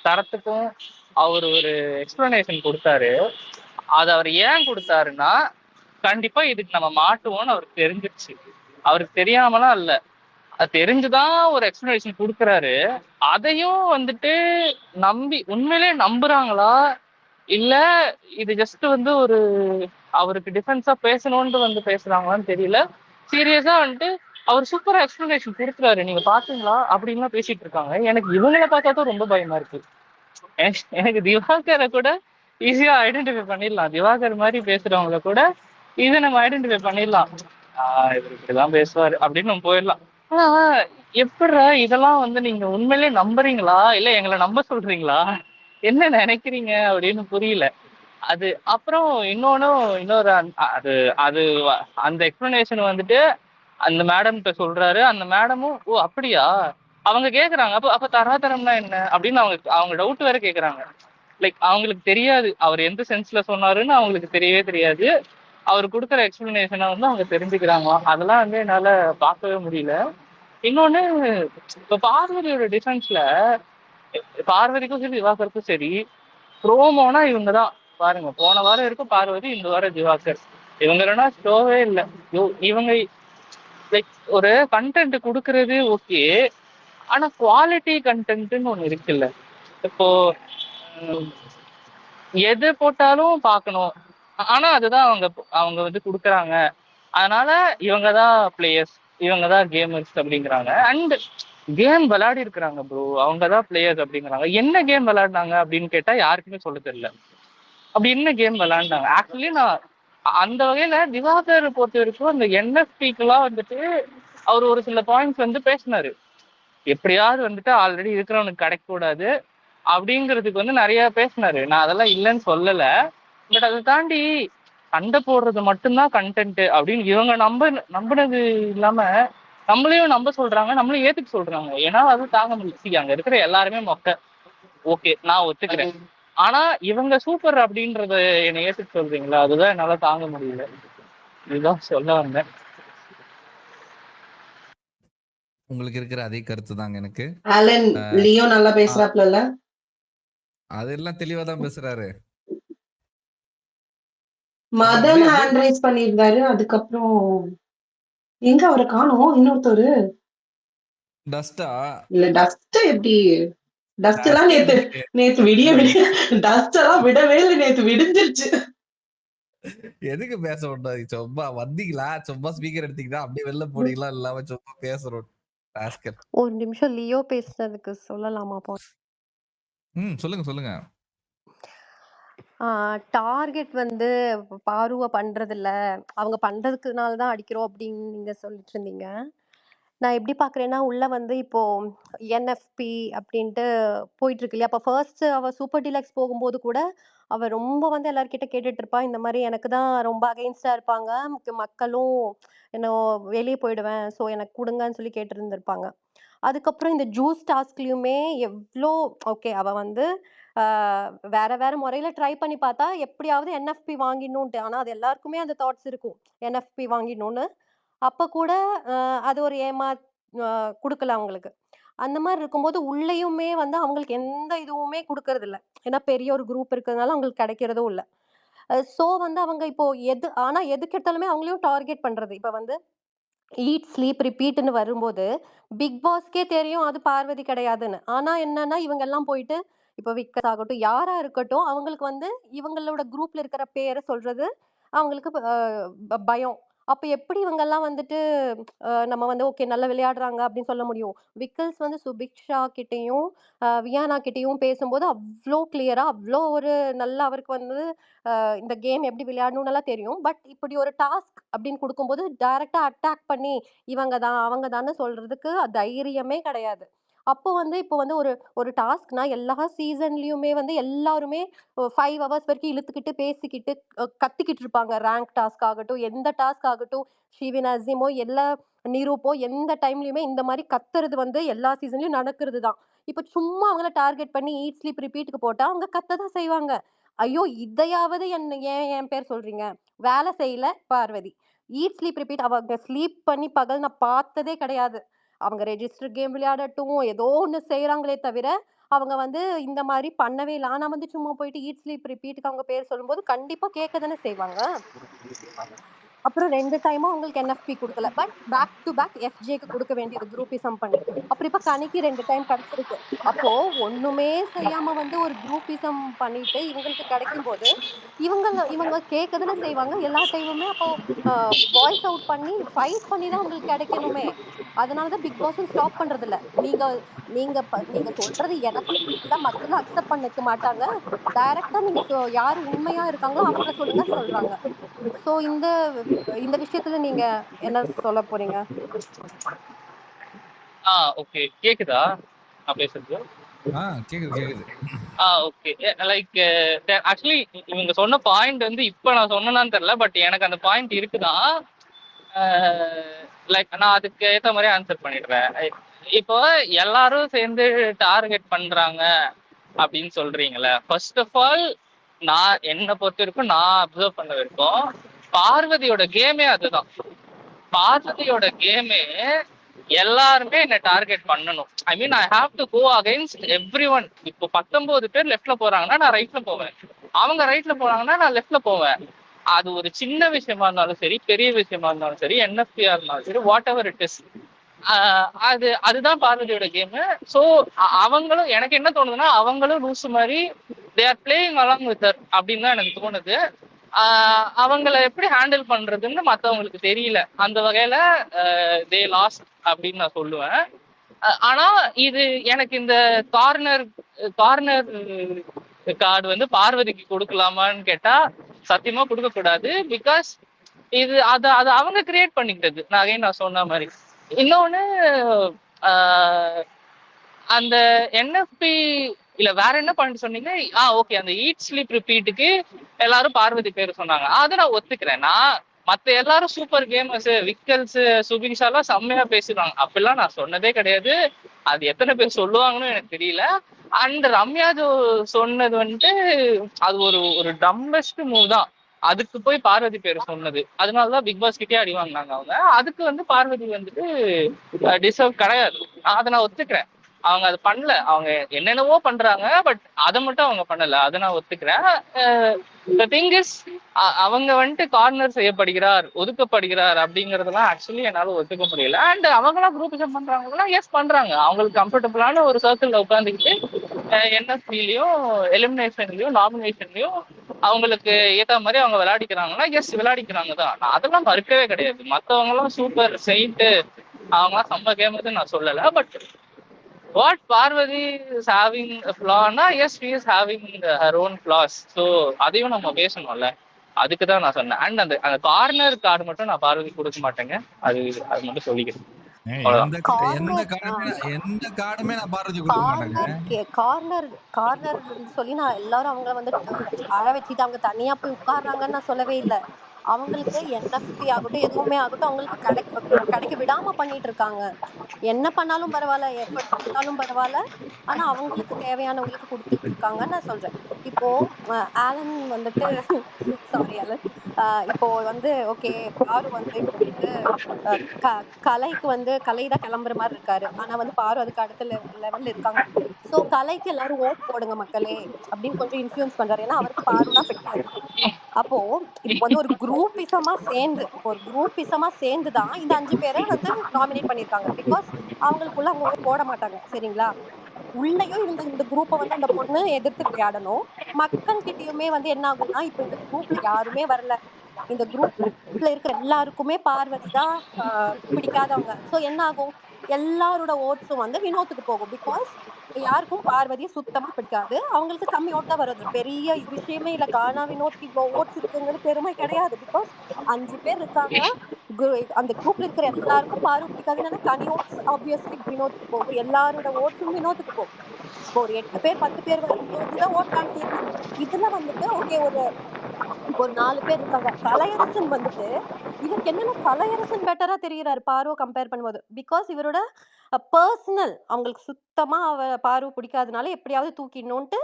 தரத்துக்கும் அவர் ஒரு எக்ஸ்பிளனேஷன் கொடுத்தாரு. அது அவர் ஏன் கொடுத்தாருன்னா, கண்டிப்பா இதுக்கு நம்ம மாட்டுவோம்னு அவருக்கு தெரிஞ்சிருச்சு. அவருக்கு தெரியாமலாம் இல்ல, அது தெரிஞ்சுதான் ஒரு எக்ஸ்பிளனேஷன் கொடுக்குறாரு. அதையும் வந்துட்டு நம்பி உண்மையிலே நம்புறாங்களா, இல்ல இது ஜஸ்ட் வந்து ஒரு அவருக்கு டிஃபென்ஸா பேசணும்னு வந்து பேசுறாங்களான்னு தெரியல. சீரியஸா வந்துட்டு அவர் சூப்பரா எக்ஸ்பிளனேஷன் கொடுக்குறாரு, நீங்க பாத்தீங்களா அப்படின்லாம் பேசிட்டு இருக்காங்க. எனக்கு இவங்களை பார்த்தா தான் ரொம்ப பயமா இருக்கு. எனக்கு திவாகரை கூட ஈஸியா ஐடென்டிஃபை பண்ணிடலாம். திவாகர் மாதிரி பேசுறவங்கள கூட இதை நம்ம ஐடென்டிஃபை பண்ணிடலாம். இவர் இப்படிதான் பேசுவாரு அப்படின்னு நம்ம போயிடலாம். ஆனா எப்படிடா இதெல்லாம் வந்து நீங்க உண்மையிலே நம்புறீங்களா, இல்ல எங்களை நம்ப சொல்றீங்களா, என்ன நினைக்கிறீங்க அப்படின்னு புரியல. அது அப்புறம் இன்னொரு அது அது அந்த எக்ஸ்பிளனேஷன் வந்துட்டு அந்த மேடம் கிட்ட சொல்றாரு. அந்த மேடமும் ஓ அப்படியா அவங்க கேக்குறாங்க. அப்ப அப்ப தராதரம்னா என்ன அப்படின்னு அவங்க டவுட் வேற கேக்குறாங்க. லைக் அவங்களுக்கு தெரியாது அவர் எந்த சென்ஸ்ல சொன்னாருன்னு, அவங்களுக்கு தெரியவே தெரியாது. அவர் கொடுக்குற எக்ஸ்பிளனேஷனை வந்து அவங்க தெரிஞ்சுக்கிறாங்க. அதெல்லாம் வந்து என்னால பார்க்கவே முடியல. இன்னொன்னு, இப்ப பார்வதியோட டிஃபென்ஸ்ல பார்வதிக்கும் சரி திவாகருக்கும் சரி ப்ரோமோனா இவங்கதான். பாருங்க, போன வாரம் இருக்கும் பார்வதி, இந்த வாரம் திவாகர். இவங்க இல்லைன்னா ஷோவே இல்லை. இவங்க லைக் ஒரு கண்டென்ட் கொடுக்கறது ஓகே, ஆனா குவாலிட்டி கண்டென்ட்னு ஒண்ணு இருக்குல்ல. இப்போ எது போட்டாலும் பார்க்கணும், ஆனா அதுதான் அவங்க அவங்க வந்து கொடுக்குறாங்க. அதனால இவங்க தான் பிளேயர்ஸ், இவங்க தான் கேமர்ஸ் அப்படிங்கிறாங்க. அண்ட் கேம் விளையாடி இருக்கிறாங்க ப்ரோ, அவங்க தான் பிளேயர்ஸ் அப்படிங்கிறாங்க. என்ன கேம் விளையாடினாங்க அப்படின்னு கேட்டா யாருக்குமே சொல்ல தெரியல. அப்படி என்ன கேம் விளையாண்டாங்க? ஆக்சுவலி நான் அந்த வகையில திவாகர் பொறுத்த வரைக்கும் அந்த என்எஃபிக்கெல்லாம் வந்துட்டு அவர் ஒரு சில பாயிண்ட்ஸ் வந்து பேசினாரு. எப்படியாவது வந்துட்டு ஆல்ரெடி இருக்கிறவனுக்கு கிடைக்க கூடாது அப்படிங்கிறதுக்கு வந்து நிறைய பேசினாரு. நான் அதெல்லாம் இல்லைன்னு சொல்லல. பட் அதை தாண்டி சண்டை போடுறது மட்டும்தான் கண்டென்ட் அப்படின்னு இவங்க நம்பினது இல்லாம நம்மளையும் நம்ப சொல்றாங்க, நம்மளையும் ஏத்துக்க சொல்றாங்க. ஏன்னா அது தாங்க முடியல. அங்க இருக்கிற எல்லாருமே மொக்க, ஓகே நான் ஒத்துக்கிறேன். ஆனா இவங்க சூப்பர் அப்படின்றத என்னை ஏத்துக்க சொல்றீங்களா, அதுதான் என்னால தாங்க முடியல. இதுதான் சொல்ல வந்தேன். உங்களுக்கு இருக்கிற அதே கருத்து தாங்க எனக்கு. ஆலன் லியோ நல்லா பேசுறாப்ல. அதெல்லாம் தெளிவா தான் பேசுறாரு. மதன் ஹேண்ட் ரைஸ் பண்ணியிருந்தாரு. அதுக்கப்புறம் எங்க அவரை காணோம். இன்னொருத்தரு டஸ்டா இல்ல, டஸ்ட் எப்படி டஸ்ட் எல்லாம் நேத்து விடிய டஸ்ட் எல்லாம் விடவே இல்லை, நேத்து விடிஞ்சிருச்சு. எதுக்கு பேச விட்டாரு? சும்மா வந்தீங்களா, சும்மா ஸ்பீக்கர் எடுத்தீங்களா, அப்படியே வெளில போனீங்களா, இல்லாம சும்மா பேசுறோம். ஒரு நிமிஷம் லியோ பேசுனதுக்கு சொல்லலாமா? சொல்லுங்க சொல்லுங்க. டார்கெட் வந்து பாருவ பண்றதில்ல, அவங்க பண்றதுக்குனால தான் அடிக்கிறோம் அப்படின்னு நீங்க சொல்லிட்டு இருந்தீங்க. நான் எப்படி பார்க்குறேன்னா, உள்ள வந்து இப்போ என்எஃப்பி அப்படின்ட்டு போயிட்டு இருக்கு இல்லையா? அப்போ ஃபர்ஸ்ட் அவ சூப்பர் டீலக்ஸ் போகும்போது கூட அவ ரொம்ப வந்து எல்லார்கிட்ட கேட்டுட்டு இருப்பா. இந்த மாதிரி எனக்கு தான் ரொம்ப அகைன்ஸ்டா இருப்பாங்க, மக்களும் என்ன வெளியே போயிடுவேன், ஸோ எனக்கு கொடுங்கன்னு சொல்லி கேட்டு இருந்திருப்பாங்க. அதுக்கப்புறம் இந்த ஜூஸ் டாஸ்க்லயுமே எவ்வளோ ஓகே, அவ வந்து வேற வேற முறையில ட்ரை பண்ணி பார்த்தா எப்படியாவது என்எஃப்பி வாங்கிடணும்ட்டு. ஆனா அது எல்லாருக்குமே அந்த தாட்ஸ் இருக்கும், என்எஃப்பி வாங்கிடணும்னு. அப்ப கூட அது ஒரு குடுக்கல அவங்களுக்கு. அந்த மாரி இருக்கும்போது உள்ளேயுமே வந்து அவங்களுக்கு எந்த இதுவுமே குடுக்கறது இல்ல. ஏன்னா பெரிய ஒரு குரூப் இருக்கிறதுனால அவங்களுக்கு கிடைக்கிறதும் இல்ல. சோ வந்து அவங்க இப்போ ஆனா எதுக்கு எடுத்தாலுமே அவங்களையும் டார்கெட் பண்றது. இப்ப வந்து ஈட், ஸ்லீப், ரிப்பீட்ன்னு வரும்போது, பிக் பாஸ்க்கே தெரியும் அது பார்வதி கிடையாதுன்னு. ஆனா என்னன்னா, இவங்கெல்லாம் போயிட்டு இப்ப விக்கர் ஆகட்டும், யாரா இருக்கட்டும், அவங்களுக்கு வந்து இவங்களோட குரூப்ல இருக்கிற பேர சொல்றது அவங்களுக்கு பயம். அப்ப எப்படி இவங்கெல்லாம் வந்துட்டு நம்ம வந்து ஓகே நல்லா விளையாடுறாங்க அப்படின்னு சொல்ல முடியும். விக்கல்ஸ் வந்து சுபிக்ஷா கிட்டயும், வியானா கிட்டயும் பேசும்போது அவ்ளோ கிளியரா, அவ்ளோ ஒரு நல்ல அவருக்கு வந்து இந்த கேம் எப்படி விளையாடணும்னுலாம் தெரியும். பட் இப்படி ஒரு டாஸ்க் அப்படின்னு குடுக்கும்போது, டைரக்ட்டா அட்டாக் பண்ணி, இவங்க தான், அவங்க தான்னு சொல்றதுக்கு தைரியமே கிடையாது. அப்போ வந்து இப்போ வந்து ஒரு ஒரு டாஸ்க்னா எல்லா சீசன்லயுமே வந்து எல்லாருமே 5 ஹவர்ஸ் வரைக்கும் இழுத்துக்கிட்டு, பேசிக்கிட்டு, கத்திக்கிட்டு இருப்பாங்க. ரேங்க் டாஸ்க் ஆகட்டும், எந்த டாஸ்க் ஆகட்டும், ஷிவின் அசீமோ, நிரூப்போ எந்த டைம்லயுமே இந்த மாரி கத்துறது வந்து எல்லா சீசன்லயும் நடக்கிறது தான். இப்ப சும்மா அவங்கள டார்கெட் பண்ணி ஈட், ஸ்லீப், ரிப்பீட்க்கு போட்டா அவங்க கத்த தான் செய்வாங்க. ஐயோ! இதையாவது ஏன் என் பேர் சொல்றீங்க? வேலை செய்யல பார்வதி. ஈட், ஸ்லீப், ரிப்பீட் அவங்க ஸ்லீப் பண்ணி பகல் நான் பார்த்ததே கிடையாது. அவங்க ரெஜிஸ்டர் கேம் விளையாடட்டும், ஏதோ ஒண்ணு செய்றாங்களே தவிர, அவங்க வந்து இந்த மாரி பண்ணவே இல்ல. ஆனா வந்து சும்மா போயிட்டு ஈட், ஸ்லீப், ரிப்பீட்க்கு அவங்க பேர் சொல்லும்போது கண்டிப்பா கேட்க தானே செய்வாங்க. அப்புறம் 2 டைமும் அவங்களுக்கு என்எஃப்பி குடுக்கல. பட் பேக் டு பேக் எஃப்ஜேக்கு குடுக்க வேண்டியது குரூப்பிசம் பண்ணி. அப்புறம் இப்ப கனிக்கு 2 டைம் கிடைச்சிருக்கு. அப்போ ஒண்ணுமே செய்யாம வந்து ஒரு குரூப்பிசம் பண்ணிட்டு இவங்களுக்கு கிடைக்கும்போது, இவங்க கேட்க தானே செய்வாங்க. எல்லா டைமுமே அப்போ அ வாய்ஸ் அவுட் பண்ணி ஃபைட் பண்ணி தான் உங்களுக்கு கிடைக்கணுமே. அதனால தான் பிக் பாஸும் ஸ்டாப் பண்றதில்ல. நீங்க நீங்க சொல்றது எனக்கு பிடிக்கல, மத்தவங்க அக்செப்ட் பண்ணிக்க மாட்டாங்க. டைரக்ட்டா நீங்க யாரு உண்மையா இருக்காங்களோ அவங்கள சொல்லுங்க சொல்றாங்க. சோ இந்த விஷயத்துல நீங்க என்ன சொல்லப் போறீங்க? ஓகே. கேக்குதா நான் பேசுறது? கேக்குது, கேக்குது. ஓகே. லைக் ஆக்சுவலி இவங்க சொன்ன பாயிண்ட் வந்து இப்ப நான் சொன்னேனான்னு தெரியல. பட் எனக்கு அந்த பாயிண்ட் இருக்குதான். லைக் நான் அதுக்கு ஏத்த மாதிரி ஆன்சர் பண்ணிடுறேன். இப்போ எல்லாரும் சேர்ந்து டார்கெட் பண்றாங்க அப்படின்னு சொல்றீங்களே. ஃபர்ஸ்ட் ஆஃப் ஆல் நான் என்னை பொறுத்த வரைக்கும் நான் அப்சர்வ் பண்ண வரைக்கும் பார்வதியோட கேமே அதுதான். பார்வதியோட கேமே எல்லாருமே என்ன டார்கெட் பண்ணணும். I mean I have to go against everyone. இப்போ 19 பேர் லெஃப்ட்ல போறாங்கன்னா நான் ரைட்ல போவேன். அவங்க ரைட்ல போறாங்கன்னா நான் லெஃப்ட்ல போவேன். அது ஒரு சின்ன விஷயமா இருந்தாலும் சரி, பெரிய விஷயமா இருந்தாலும் சரி, என்எஃப்பியா இருந்தாலும் சரி, வாட் எவர் இட் இஸ். அதுதான் பார்வதியோட கேமு. ஸோ அவங்களும் எனக்கு என்ன தோணுதுன்னா, அவங்களும் லூசு மாதிரி they are playing along with her அப்படின்னு தான் எனக்கு தோணுது. அவங்கள எப்படி ஹேண்டில் பண்றதுன்னு மற்றவங்களுக்கு தெரியல. அந்த வகையில தே லாஸ்ட் அப்படின்னு நான் சொல்லுவேன். ஆனா இது எனக்கு இந்த கார்னர் கார்னர் கார்டு வந்து பார்வதிக்கு கொடுக்கலாமான்னு கேட்டா சத்தியமா கொடுக்க கூடாது. பிகாஸ் இது அது அது அவங்க கிரியேட் பண்ணிக்கிட்டது. நான் சொன்ன மாதிரி இன்னொன்னு அந்த என்எஃப்பி இல்ல வேற என்ன பாயிண்ட் சொன்னீங்க? ஓகே. அந்த ஈட் ஸ்லீப் ரிப்பீட்டுக்கு எல்லாரும் பார்வதி பேர் சொன்னாங்க. அதை நான் ஒத்துக்கிறேன். நான் மத்த எல்லாரும் சூப்பர் கேமர்ஸ், விக்கல்ஸ், சுபிக்ஷா எல்லாம் செம்மையா பேசுறாங்க. அப்படிலாம் நான் சொன்னதே கிடையாது. அது எத்தனை பேர் சொல்லுவாங்கன்னு எனக்கு தெரியல. அண்ட் ரம்யா சொன்னது வந்துட்டு அது ஒரு ஒரு டம்பஸ்ட் மூவ் தான். அதுக்கு போய் பார்வதி பேர் சொன்னது. அதனாலதான் பிக் பாஸ் கிட்டே அடி வாங்கினாங்க அவங்க. அதுக்கு வந்து பார்வதி வந்துட்டு டிசர்வ் கிடையாது. அதை நான் ஒத்துக்கிறேன். அவங்க அது பண்ணல. அவங்க என்னென்னவோ பண்றாங்க. பட் அதை மட்டும் அவங்க பண்ணல. அதை நான் ஒத்துக்கிறேன். தி திங் இஸ் அவங்க வந்துட்டு கார்னர் செய்யப்படுகிறார், ஒதுக்கப்படுகிறார் அப்படிங்கறதெல்லாம் ஆக்சுவலி என்னால ஒத்துக்க முடியல. அண்ட் அவங்களாம் குரூப்பிசம் பண்றாங்கன்னா எஸ் பண்றாங்க. அவங்களுக்கு கம்ஃபர்டபுளான ஒரு சர்க்கிள்ல உட்காந்துக்கிட்டு என்எஃப்சிலையும் எலிமினேஷன்லயும் நாமினேஷன்லயும் அவங்களுக்கு ஏத்த மாதிரி அவங்க விளையாடிக்கிறாங்கன்னா எஸ் விளையாடிக்கிறாங்க தான். நான் அதெல்லாம் மறுக்கவே கிடையாது. மற்றவங்க எல்லாம் சூப்பர் செயின்ட் அவங்களாம் செம்ம கேமர்ஸ் நான் சொல்லல. But what Parvati is having a flaw na yes she is having her own flaws. So அதையும் நம்ம பேசணும்ல. அதுக்கு தான் நான் சொன்னேன். அண்ட் அந்த கார்னர் கார்டு மட்டும் நான் பார்வதி கொடுக்க மாட்டேங்க. அது மட்டும் சொல்லிக்கிறேன். எந்த கார்டுமே நான் பார்வதி கொடுக்க மாட்டேங்க. கார்னர் சொல்லி நான் எல்லாரும் அவங்கள வந்து அழ வச்சுட்டு அவங்க தனியா போய் உட்கார்றாங்கன்னு நான் சொல்லவே இல்ல. அவங்களுக்கு என்எஃப்பி ஆகட்டும், எதுவுமே ஆகட்டும் அவங்களுக்கு கிடைக்க விடாம பண்ணிட்டு இருக்காங்க. என்ன பண்ணாலும் பரவாயில்ல, எஃபர்ட்ஸ் போட்டாலும் பரவாயில்ல. ஆனா அவங்களுக்கு தேவையானவங்களுக்கு குடுத்துட்டு இருக்காங்கன்னு நான் சொல்றேன். இப்போ ஆலன் வந்துட்டு சாரி ஆலன், இப்போ வந்து ஓகே பாரு வந்து இப்போ வந்து கலைக்கு வந்து கலை தான் கிளம்புற மாதிரி இருக்காரு, ஆனா வந்து பாரு அதுக்கு அடுத்த லெவல்ல இருக்காங்க. சோ கலைக்கு எல்லாரும் ஓட் போடுங்க மக்களே அப்படின்னு கொஞ்சம் இன்ஃப்ளூயன்ஸ் பண்றாரு, ஏன்னா அவருக்கு பாருனா பிடிக்காது. அப்போ இப்போ வந்து ஒரு குரூப்பிசமா சேர்ந்து தான் இந்த 5 பேரை வந்து நாமினேட் பண்ணிருக்காங்க. பிகாஸ் அவங்களுக்குள்ள அவங்க ஓட் போட மாட்டாங்க, சரிங்களா? உள்ளேயும் இந்த குரூப்பை வந்து அந்த பொண்ணு எதிர்த்து விளையாடணும். மக்கள் கிட்டயுமே வந்து என்ன ஆகும்னா, இப்போ இந்த குரூப்ல யாருமே வரல, இந்த குரூப்ல இருக்கிற எல்லாருக்குமே பார்வதி தான் பிடிக்காதவங்க. ஸோ என்ன ஆகும், எல்லாரோட ஓட்ஸும் வந்து வினோத்துக்கு போகும். பிகாஸ் யாருக்கும் பார்வதியை சுத்தமா பிடிக்காது, அவங்களுக்கு கம்மி ஓட் தான் வருது. பெரிய விஷயமே இல்லை, கானா வினோத்க்கு இவ்வளோ ஓட்ஸ் இருக்குங்கிறது பெருமை கிடையாது. பிகாஸ் 5 பேர் இருக்காங்க, அந்த குரூப்ல இருக்கிற எல்லாருக்கும் பாரு பிடிக்காதுன்னா தனி ஓட்ஸ் ஆப்வியஸ்லி வினோத்துக்கு போகும், எல்லாரோட ஓட்ஸும் வினோத்துக்கு போகும். இப்போ ஒரு 8 பேர் 10 பேர் வரும்போது தான் ஓட் பேங்க் ஏறும். இதுல வந்துட்டு ஓகே ஒரு இப்போ ஒரு 4 பேர் இருக்காங்க. கலையரசன் வந்துட்டு இவருக்கு என்னன்னா கலையரசன் பெட்டரா தெரிகிறாரு பாருவ கம்பேர் பண்ணும்போது. பிகாஸ் இவரோட பர்சனல் அவங்களுக்கு சுத்தமா பாரு பிடிக்காதனால எப்படியாவது தூக்கிடணும்ட்டு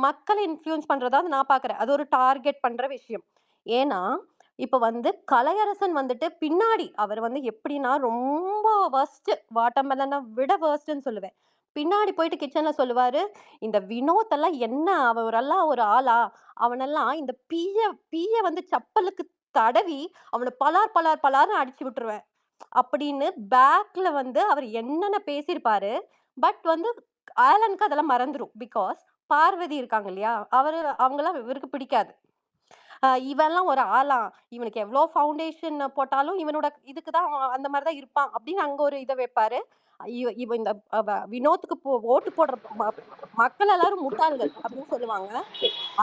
மக்களை இன்ஃப்ளூயன்ஸ் பண்றதா நான் பார்க்குறேன். அது ஒரு டார்கெட் பண்ற விஷயம். ஏன்னா இப்ப வந்து கலையரசன் வந்துட்டு பின்னாடி அவர் வந்து எப்படின்னா ரொம்ப வர்ஸ்ட், வாட்டர்மெலனை விட வர்ஸ்ட்ன்னு சொல்லுவேன். பின்னாடி போயிட்டு கிச்சன்ல சொல்லுவாரு, இந்த வினோத் எல்லாம் என்ன, அவரெல்லாம் ஒரு ஆளா, அவனெல்லாம் இந்த பீய பீய வந்து சப்பலுக்கு தடவி அவனை பலார் பலார் பலார்னு அடிச்சு விட்டுருவேன் அப்படின்னு பேக்ல வந்து அவர் என்னென்ன பேசியிருப்பாரு. பட் வந்து ஆலனுக்கு அதெல்லாம் மறந்துரும். பிகாஸ் பார்வதி இருக்காங்க இல்லையா, அவங்களாம் இவருக்கு பிடிக்காது. இவன்லாம் ஒரு ஆளா, இவனுக்கு எவ்வளோ ஃபவுண்டேஷன் போட்டாலும் இவனோட இதுக்கு தான் அந்த மாதிரி தான் இருப்பான் அப்படின்னு அங்க ஒரு இதை வைப்பாரு. இவ இந்த வினோத்துக்கு ஓட்டு போடுற மக்கள் எல்லாரும் முட்டாள்கள் அப்படின்னு சொல்லுவாங்க.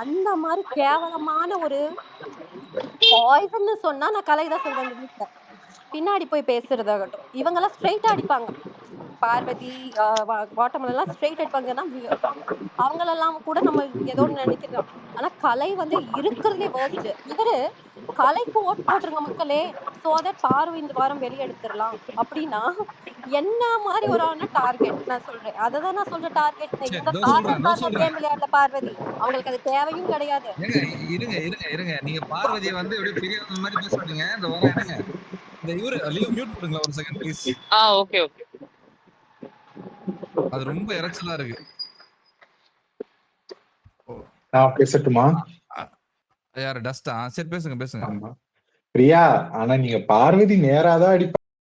அந்த மாதிரி கேவலமான ஒரு பாய்சன்னு சொன்னா நான் கலை தான் சொல்வேன். இந்த வீட்ல பின்னாடி போய் பேசுறதாகட்டும், இவங்கெல்லாம் ஸ்ட்ரைட்டா அடிப்பாங்க. பார்வதி, வாட்டமன் எல்லாம் ஸ்ட்ரைட் அடிப்பாங்கன்னா அவங்களெல்லாம் கூட நம்ம ஏதோ ஒண்ணு நினைக்கிறோம். ஆனா கலை வந்து இருக்கிறதுலே வேர்ஸ்ட். இவரு கலைக்கு ஓட் போட்டுருங்க மக்களே, சோ தட் பார்வை இந்த வாரம் வெளிய எடுத்துடலாம் அப்படின்னா என்ன மாதிரி ஒரு ஆன டார்கெட் நான் சொல்றேன். அததான் நான் சொல்ற டார்கெட். சரி, இவங்க இதோ சொல்றேன் டார்கெட் இதோ பார்வை சொல்றேன் கேம் விளையாடல பார்வதி, அவங்களுக்கு அது தேவையும் கிடையாது. ஏங்க இருங்க இருங்க இருங்க, நீங்க பார்வதியை வந்து எப்படியும் பெரிய மாதிரி பேசாதீங்க. இந்த வர என்னங்க இந்த இவரு லீவ் மியூட் பண்ணுங்களா ஒரு செகண்ட் ப்ளீஸ். Okay okay. அது ரொம்ப இறைச்சலா இருக்கு. நான் பேசட்டுமா? யாரு டஸ்டா? சரி பேசுங்க பேசுங்க. பிரியா, ஆனா நீங்க பார்வதி நேராதான் அடிப்பா